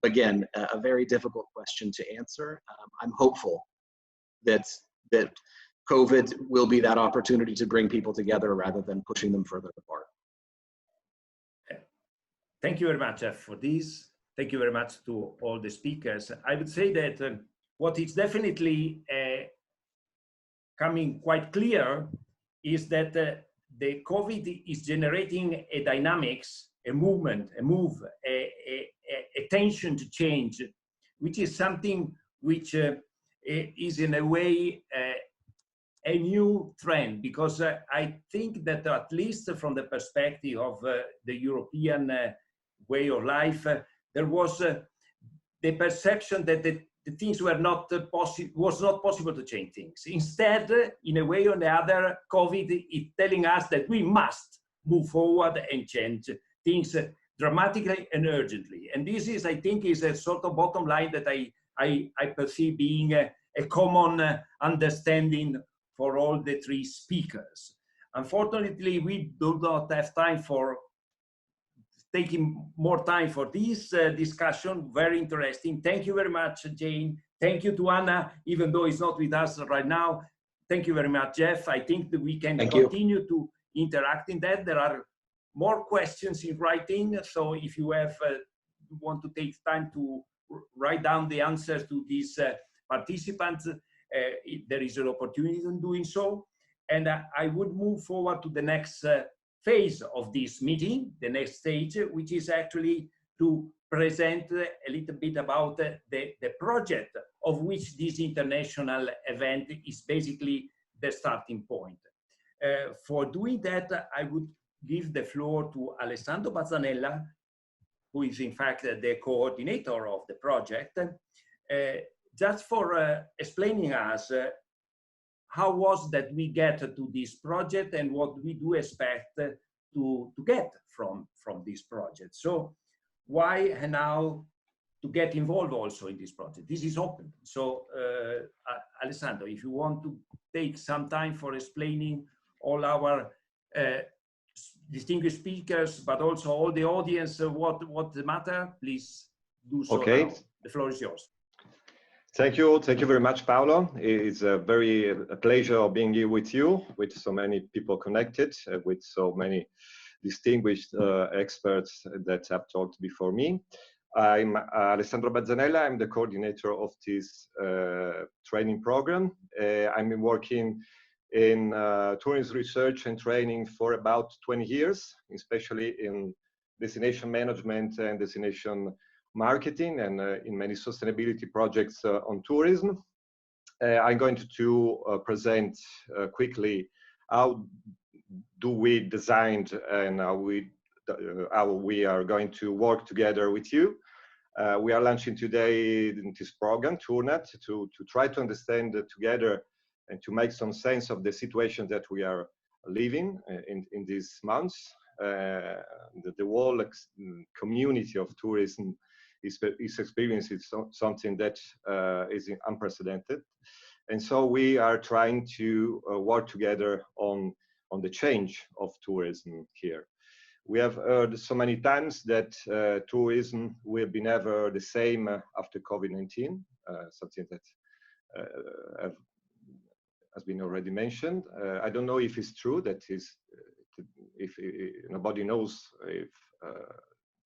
Again, a very difficult question to answer. I'm hopeful that COVID will be that opportunity to bring people together rather than pushing them further apart. Thank you very much, Geoff, for this. Thank you very much to all the speakers. I would say that what is definitely coming quite clear is that the COVID is generating a dynamics, a movement, a tension to change, which is something which is in a way a new trend, because I think that at least from the perspective of the European way of life, there was the perception that the things were not possible to change things. Instead, in a way or the other, COVID is telling us that we must move forward and change things dramatically and urgently. And this is, I think, is a sort of bottom line that I perceive being a common understanding for all the three speakers. Unfortunately, we do not have time for taking more time for this discussion. Very interesting. Thank you very much, Jane. Thank you to Anna, even though it's not with us right now. Thank you very much, Geoff. I think that we can continue to interact in that. There are more questions in writing, so if you have want to take time to write down the answers to these participants, there is an opportunity in doing so. And I would move forward to the next phase of this meeting, the next stage, which is actually to present a little bit about the project of which this international event is basically the starting point. For doing that, I would give the floor to Alessandro Bazzanella, who is in fact the coordinator of the project, just for explaining us how was that we get to this project and what we do expect to get from this project. So why and how to get involved also in this project? This is open. So Alessandro, if you want to take some time for explaining all our distinguished speakers, but also all the audience, what the matter, please do so. Okay. Now. The floor is yours. Thank you very much, Paolo. It's a pleasure of being here with you, with so many people connected, with so many distinguished experts that have talked before me. I'm Alessandro Bazzanella. I'm the coordinator of this training program. I've been working in tourism research and training for about 20 years, especially in destination management and destination marketing, and in many sustainability projects on tourism. I'm going to present quickly how do we designed and how we are going to work together with you. We are launching today in this program, TourNet, to try to understand together and to make some sense of the situation that we are living in these months. The whole community of tourism is experiencing something that is unprecedented. And so we are trying to work together on the change of tourism here. We have heard so many times that tourism will be never the same after COVID-19, something that has been already mentioned. I don't know if it's true, that is, if nobody knows if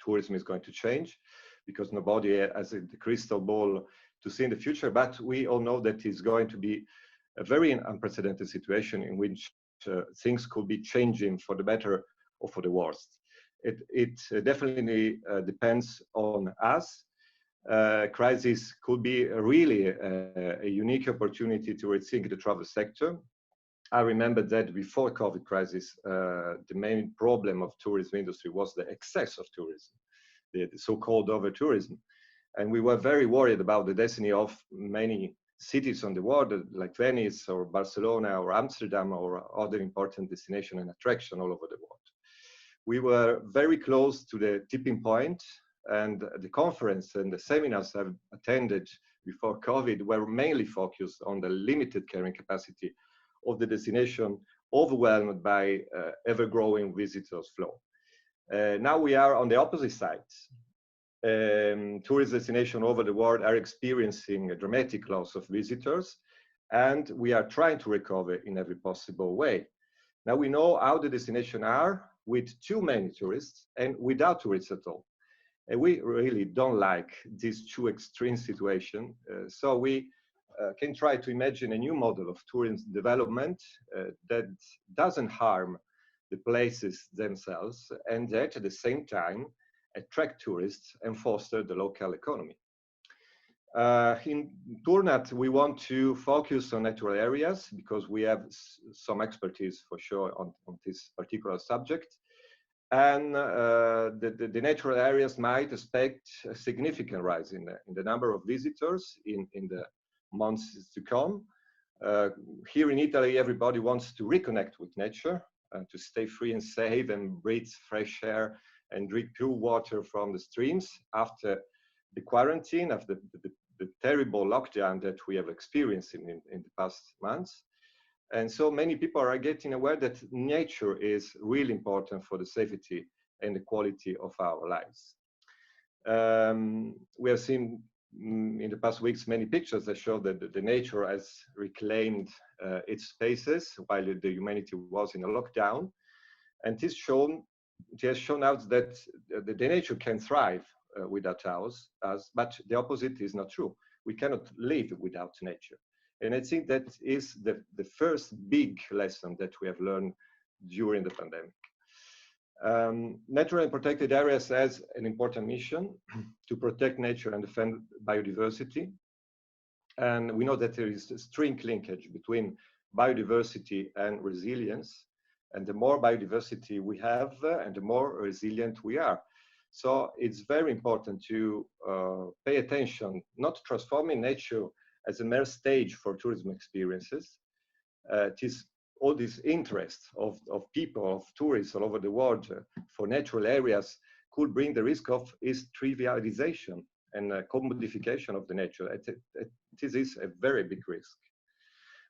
tourism is going to change, because nobody has a crystal ball to see in the future, but we all know that it's going to be a very unprecedented situation in which things could be changing for the better or for the worst. It definitely depends on us. Crisis could be really a unique opportunity to rethink the travel sector. I remember that before COVID crisis, the main problem of tourism industry was the excess of tourism, the so-called over-tourism. And we were very worried about the destiny of many cities on the world, like Venice or Barcelona or Amsterdam or other important destination and attraction all over the world. We were very close to the tipping point, and the conference and the seminars I've attended before COVID were mainly focused on the limited carrying capacity of the destination, overwhelmed by ever-growing visitors flow. Now we are on the opposite side. Tourist destinations over the world are experiencing a dramatic loss of visitors, and we are trying to recover in every possible way. Now we know how the destinations are with too many tourists and without tourists at all. And we really don't like this too extreme situation. So we can try to imagine a new model of tourism development that doesn't harm the places themselves, and that at the same time attract tourists and foster the local economy. In TourNet, we want to focus on natural areas because we have some expertise for sure on this particular subject. And the natural areas might expect a significant rise in the number of visitors in the months to come. Here in Italy, everybody wants to reconnect with nature, to stay free and safe and breathe fresh air and drink pure water from the streams after the quarantine, after the terrible lockdown that we have experienced in the past months. And so many people are getting aware that nature is really important for the safety and the quality of our lives. We have seen in the past weeks many pictures that show that the nature has reclaimed its spaces while the humanity was in a lockdown. And it has shown us that the nature can thrive without us, but the opposite is not true. We cannot live without nature. And I think that is the first big lesson that we have learned during the pandemic. Natural and protected areas has an important mission to protect nature and defend biodiversity. And we know that there is a strict linkage between biodiversity and resilience. And the more biodiversity we have, and the more resilient we are. So it's very important to pay attention, not transforming nature as a mere stage for tourism experiences. It is all this interest of people, of tourists all over the world for natural areas could bring the risk of its trivialization and commodification of the nature. This is a very big risk.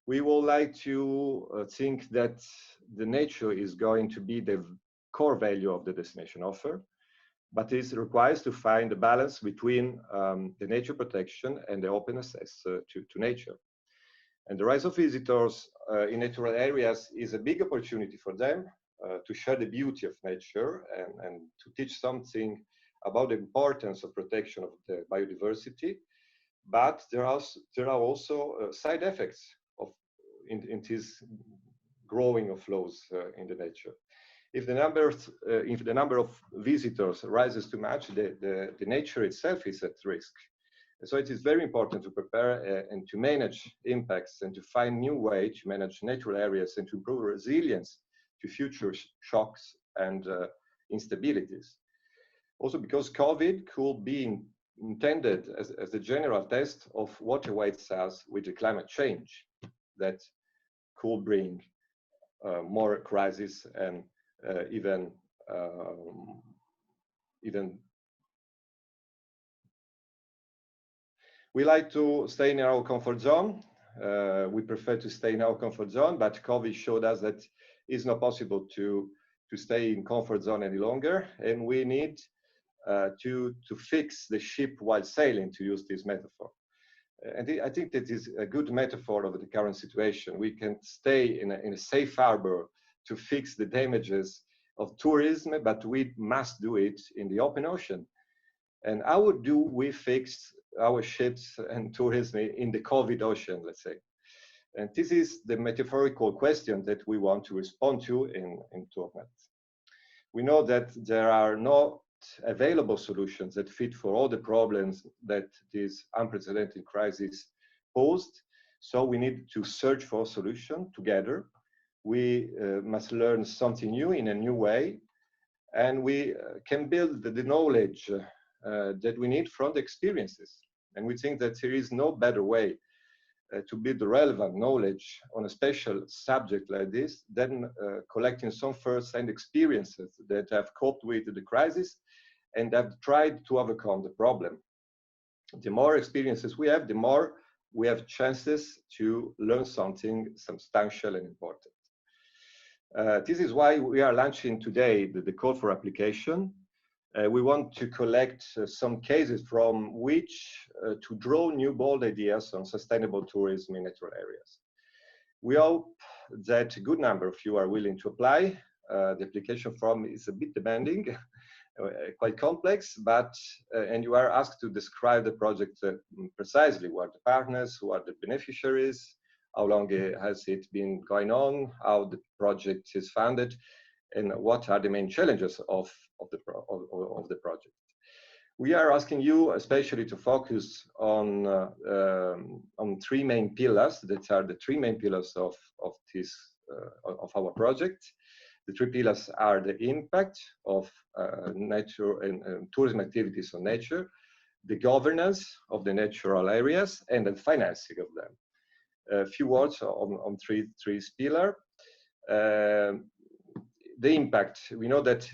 We would like to think that the nature is going to be the core value of the destination offer, but it requires to find a balance between the nature protection and the open access to nature. And the rise of visitors in natural areas is a big opportunity for them to share the beauty of nature and to teach something about the importance of protection of the biodiversity. But there are also side effects in this growing of flows in the nature. If the number of visitors rises too much, the nature itself is at risk. So it is very important to prepare and to manage impacts and to find new ways to manage natural areas and to improve resilience to future shocks and instabilities. Also because COVID could be intended as a general test of what awaits us with the climate change that could bring more crises and even we like to stay in our comfort zone. We prefer to stay in our comfort zone, but COVID showed us that it's not possible to stay in comfort zone any longer, and we need to fix the ship while sailing, to use this metaphor. And I think that is a good metaphor of the current situation. We can stay in a safe harbor to fix the damages of tourism, but we must do it in the open ocean. And how do we fix our ships and tourism in the COVID ocean, let's say? And this is the metaphorical question that we want to respond to in TalkNet. We know that there are no available solutions that fit for all the problems that this unprecedented crisis posed. So we need to search for a solution together. We must learn something new in a new way, and we can build the knowledge that we need from the experiences. And we think that there is no better way to build relevant knowledge on a special subject like this than collecting some first-hand experiences that have coped with the crisis and have tried to overcome the problem. The more experiences we have, the more we have chances to learn something substantial and important. This is why we are launching today the call for application. We want to collect some cases from which to draw new bold ideas on sustainable tourism in natural areas. We hope that a good number of you are willing to apply. The application form is a bit demanding, quite complex, but and you are asked to describe the project precisely. Who are the partners? Who are the beneficiaries? How long has it been going on? How the project is funded? And what are the main challenges of the project? We are asking you especially to focus on three main pillars that are the three main pillars of our project. The three pillars are the impact of nature and tourism activities on nature, the governance of the natural areas, and the financing of them. A few words on three pillars. The impact, we know that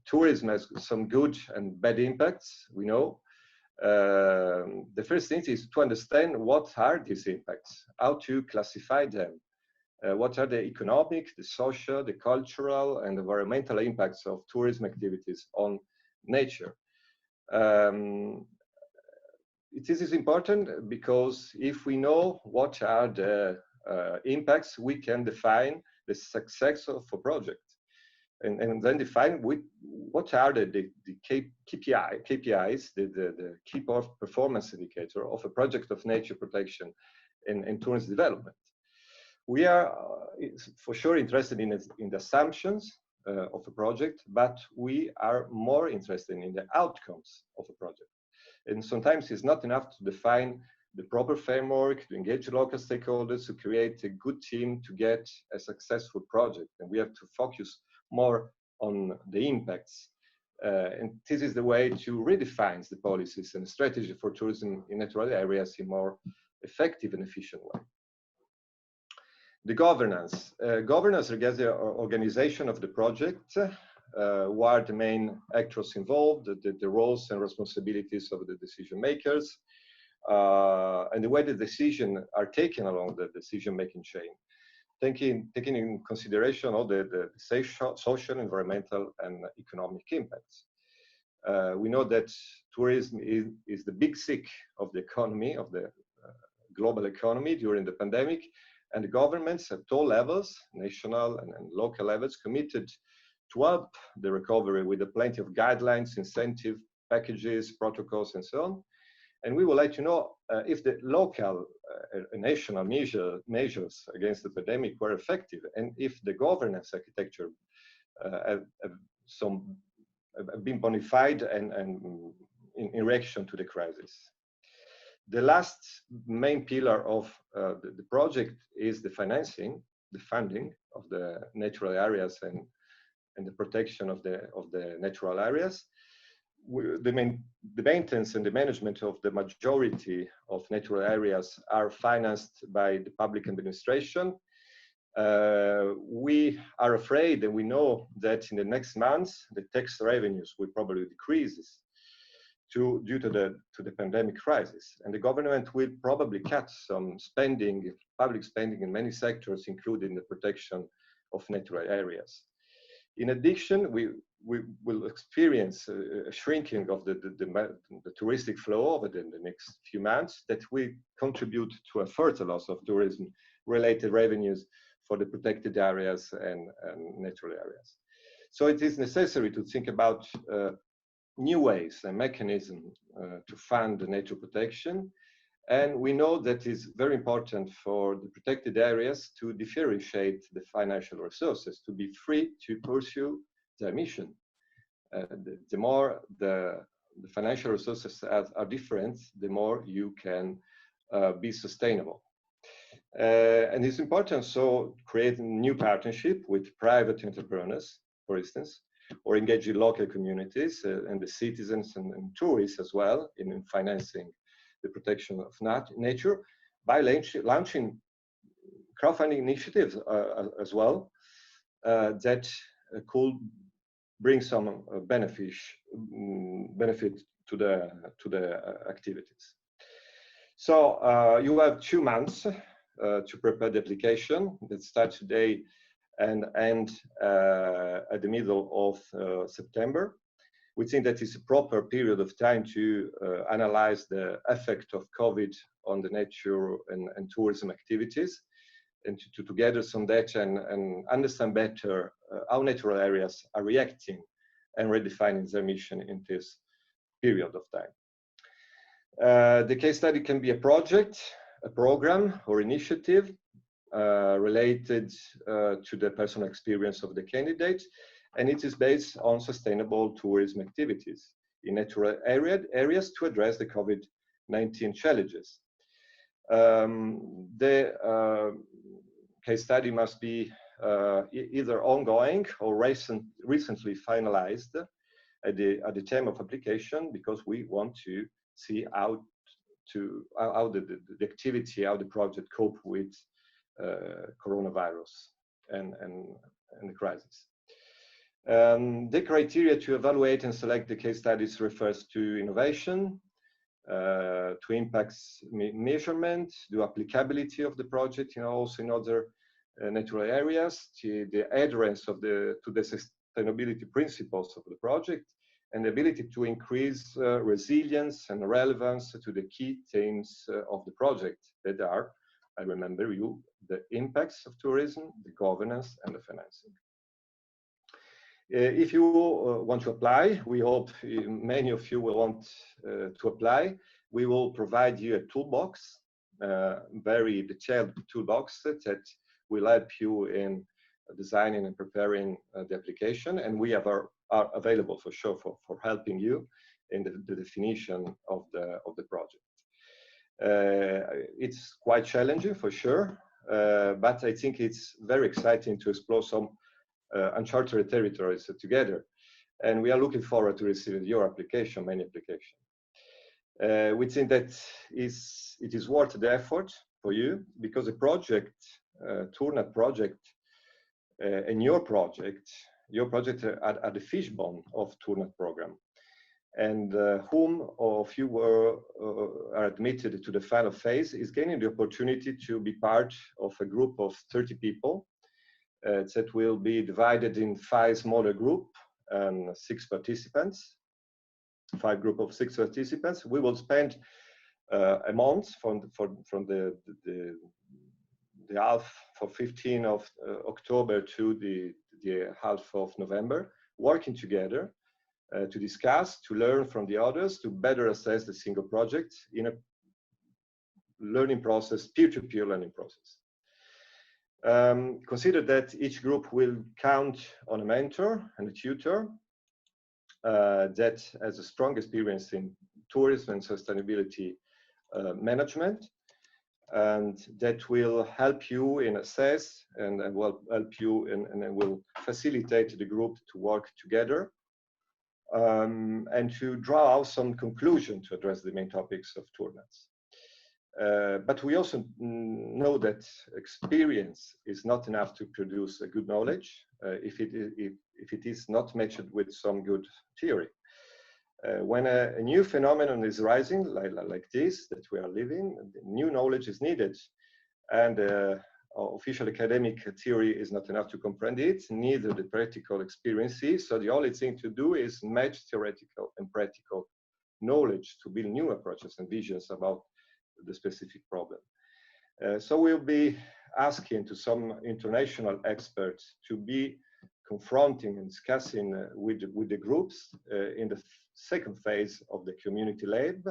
tourism has some good and bad impacts, we know. The first thing is to understand what are these impacts, how to classify them, what are the economic, the social, the cultural, and environmental impacts of tourism activities on nature. This is important because if we know what are the impacts, we can define the success of a project. And then define what are the KPIs, the key performance indicator of a project of nature protection and tourism development. We are for sure interested in the assumptions of a project, but we are more interested in the outcomes of a project. And sometimes it's not enough to define the proper framework, to engage local stakeholders, to create a good team to get a successful project. And we have to focus more on the impacts. And this is the way to redefine the policies and strategy for tourism in natural areas in a more effective and efficient way. The governance. Governance regards the organization of the project, who are the main actors involved, the roles and responsibilities of the decision makers, and the way the decisions are taken along the decision-making chain. Taking in consideration all the social, environmental, and economic impacts. We know that tourism is the big sick of the economy, of the global economy during the pandemic, and the governments at all levels, national and local levels, committed to help the recovery with plenty of guidelines, incentive packages, protocols, and so on. And we will let you know if the local national measures against the pandemic were effective, and if the governance architecture have been bonified and in reaction to the crisis. The last main pillar of the project is the financing, the funding of the natural areas and the protection of the natural areas. The maintenance and the management of the majority of natural areas are financed by the public administration. We are afraid, and we know that in the next months, the tax revenues will probably decrease due to the pandemic crisis. And the government will probably cut some spending, public spending in many sectors, including the protection of natural areas. In addition, we will experience a shrinking of the touristic flow over the next few months that will contribute to a further loss of tourism-related revenues for the protected areas and natural areas. So it is necessary to think about new ways and mechanisms to fund the nature protection. And we know that it's very important for the protected areas to differentiate the financial resources, to be free to pursue their mission. The more the financial resources are different, the more you can be sustainable. And it's important so create a new partnership with private entrepreneurs, for instance, or engaging local communities and the citizens and tourists as well in financing the protection of nature by launching crowdfunding initiatives as well that could bring some benefit to the activities. So you have 2 months to prepare the application that starts today and end at the middle of September. We think that is a proper period of time to analyze the effect of COVID on the nature and tourism activities, and to gather some data and understand better how natural areas are reacting and redefining their mission in this period of time. The case study can be a project, a program, or initiative related to the personal experience of the candidate, and it is based on sustainable tourism activities in natural areas to address the COVID-19 challenges. The case study must be either ongoing or recently finalized at the time of application, because we want to see how the activity, how the project cope with coronavirus and the crisis. The criteria to evaluate and select the case studies refers to innovation, to impacts measurement, the applicability of the project, also in other natural areas, to the adherence to the sustainability principles of the project, and the ability to increase resilience and relevance to the key themes of the project that are, I remember you, the impacts of tourism, the governance, and the financing. If you want to apply, we hope many of you will want to apply. We will provide you a toolbox, very detailed toolbox that will help you in designing and preparing the application, and we are available for sure for helping you in the definition of the project. It's quite challenging for sure, but I think it's very exciting to explore some uncharted territories together, and we are looking forward to receiving your application, many applications. We think that it is worth the effort for you, because the project, Tournat project, and your project are the fishbone of Tournat program, and whom of you are admitted to the final phase is gaining the opportunity to be part of a group of 30 people that will be divided in 5 smaller groups and 6 participants. 5 group of 6 participants. We will spend a month from the half for 15 of October to the half of November, working together to discuss, to learn from the others, to better assess the single project in a learning process, peer-to-peer learning process. Consider that each group will count on a mentor and a tutor that has a strong experience in tourism and sustainability management, and that will help you in assess and will help you and will facilitate the group to work together and to draw out some conclusion to address the main topics of tournaments. But we also know that experience is not enough to produce a good knowledge if it is not matched with some good theory. When a new phenomenon is rising, like this that we are living, new knowledge is needed, and official academic theory is not enough to comprehend it, neither the practical experience is. So the only thing to do is match theoretical and practical knowledge to build new approaches and visions about the specific problem. So we'll be asking to some international experts to be confronting and discussing with the groups in the second phase of the community lab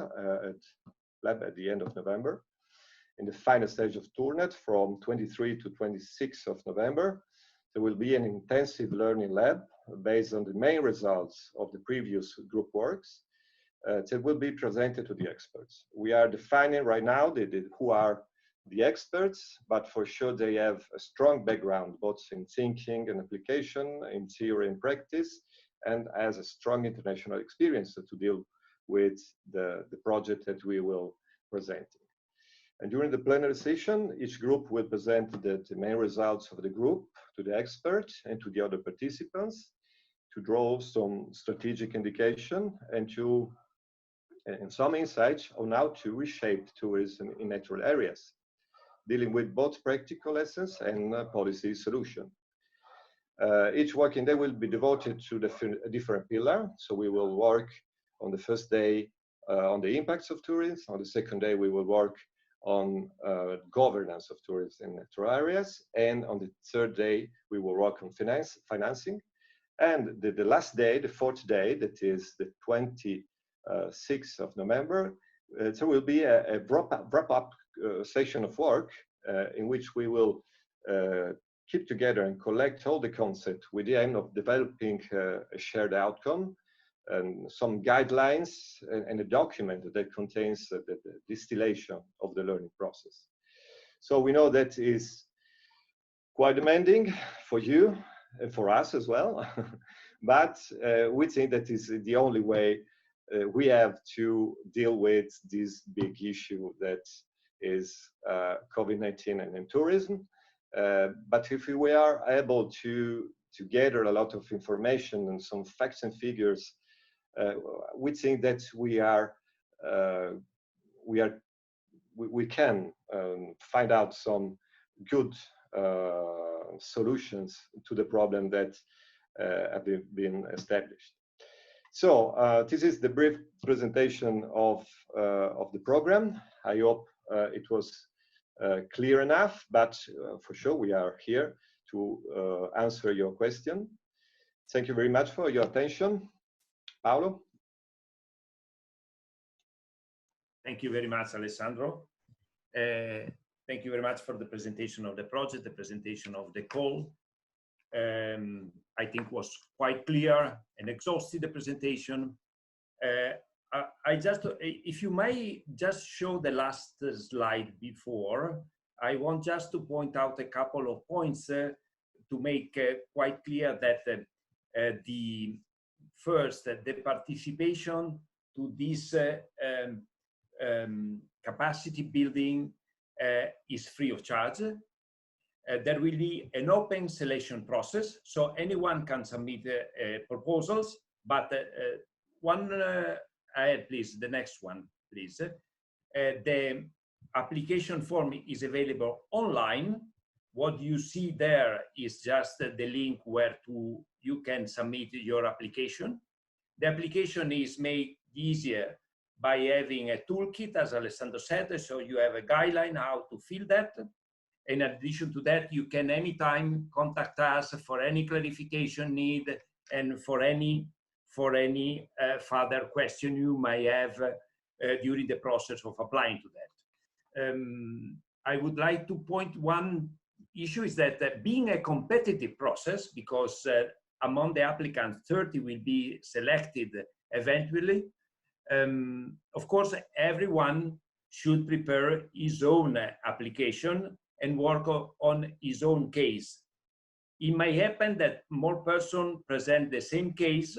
at the end of November. In the final stage of Tournet from 23 to 26 of November, there will be an intensive learning lab based on the main results of the previous group works that will be presented to the experts. We are defining right now who are the experts, but for sure they have a strong background, both in thinking and application, in theory and practice, and as a strong international experience to deal with the project that we will present. And during the plenary session, each group will present the main results of the group to the expert and to the other participants to draw some strategic indication and some insights on how to reshape tourism in natural areas, dealing with both practical lessons and policy solution. Each working day will be devoted to a different pillar. So we will work on the first day on the impacts of tourism. On the second day, we will work on governance of tourism in natural areas. And on the third day, we will work on financing. And the last day, the fourth day, that is the 26th of November, so will be a wrap-up session of work in which we will keep together and collect all the concepts with the aim of developing a shared outcome and some guidelines and a document that contains the distillation of the learning process. So we know that is quite demanding for you and for us as well, but we think that is the only way we have to deal with this big issue that is COVID-19 and tourism. But if we are able to gather a lot of information and some facts and figures, we think that we can find out some good solutions to the problem that have been established. So this is the brief presentation of the program. I hope it was clear enough, but for sure we are here to answer your question. Thank you very much for your attention. Paolo? Thank you very much, Alessandro. Thank you very much for the presentation of the project, the presentation of the call. I think was quite clear and exhaustive, the presentation. If you may just show the last slide before, I want just to point out a couple of points to make quite clear that the participation to this capacity building is free of charge. There will be an open selection process, so anyone can submit proposals, but please, the next one, please. The application form is available online. What you see there is just the link where you can submit your application. The application is made easier by having a toolkit, as Alessandro said, so you have a guideline how to fill that. In addition to that, you can anytime contact us for any clarification need and for any further question you may have during the process of applying to that. I would like to point one issue is that being a competitive process, because among the applicants, 30 will be selected eventually. Of course, everyone should prepare his own application and work on his own case. It may happen that more persons present the same case,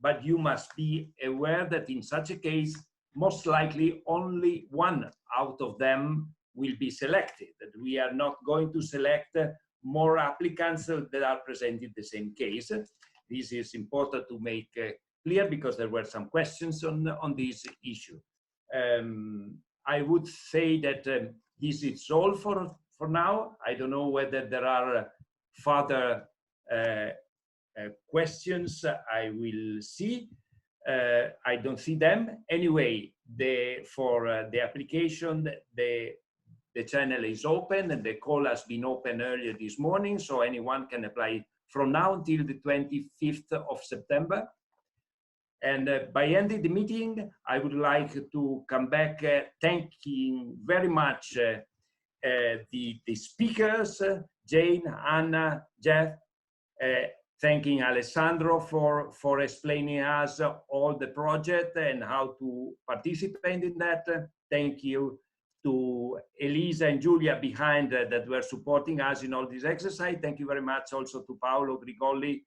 but you must be aware that in such a case, most likely only one out of them will be selected. That we are not going to select more applicants that are presenting the same case. This is important to make clear because there were some questions on this issue. I would say that this is all for now. I don't know whether there are further questions. I will see. I don't see them. Anyway, for the application, the channel is open and the call has been open earlier this morning, so anyone can apply from now until the 25th of September. And by ending the meeting, I would like to come back thanking very much the speakers, Jane, Anna, Geof, thanking Alessandro for explaining us all the project and how to participate in that. Thank you to Elisa and Julia behind that were supporting us in all this exercise. Thank you very much also to Paolo Grigoli,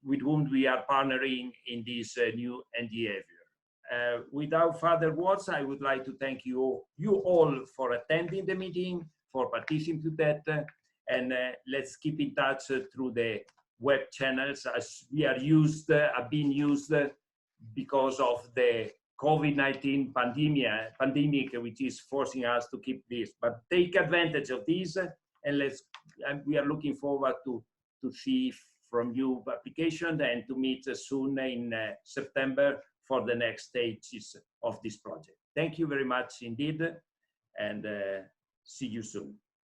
with whom we are partnering in this new endeavor. Without further words, I would like to thank you all for attending the meeting, for participating to that, and let's keep in touch through the web channels as we are have been used because of the COVID-19 pandemic, which is forcing us to keep this. But take advantage of this, and we are looking forward to see from you application and to meet soon in September for the next stages of this project. Thank you very much indeed, and see you soon.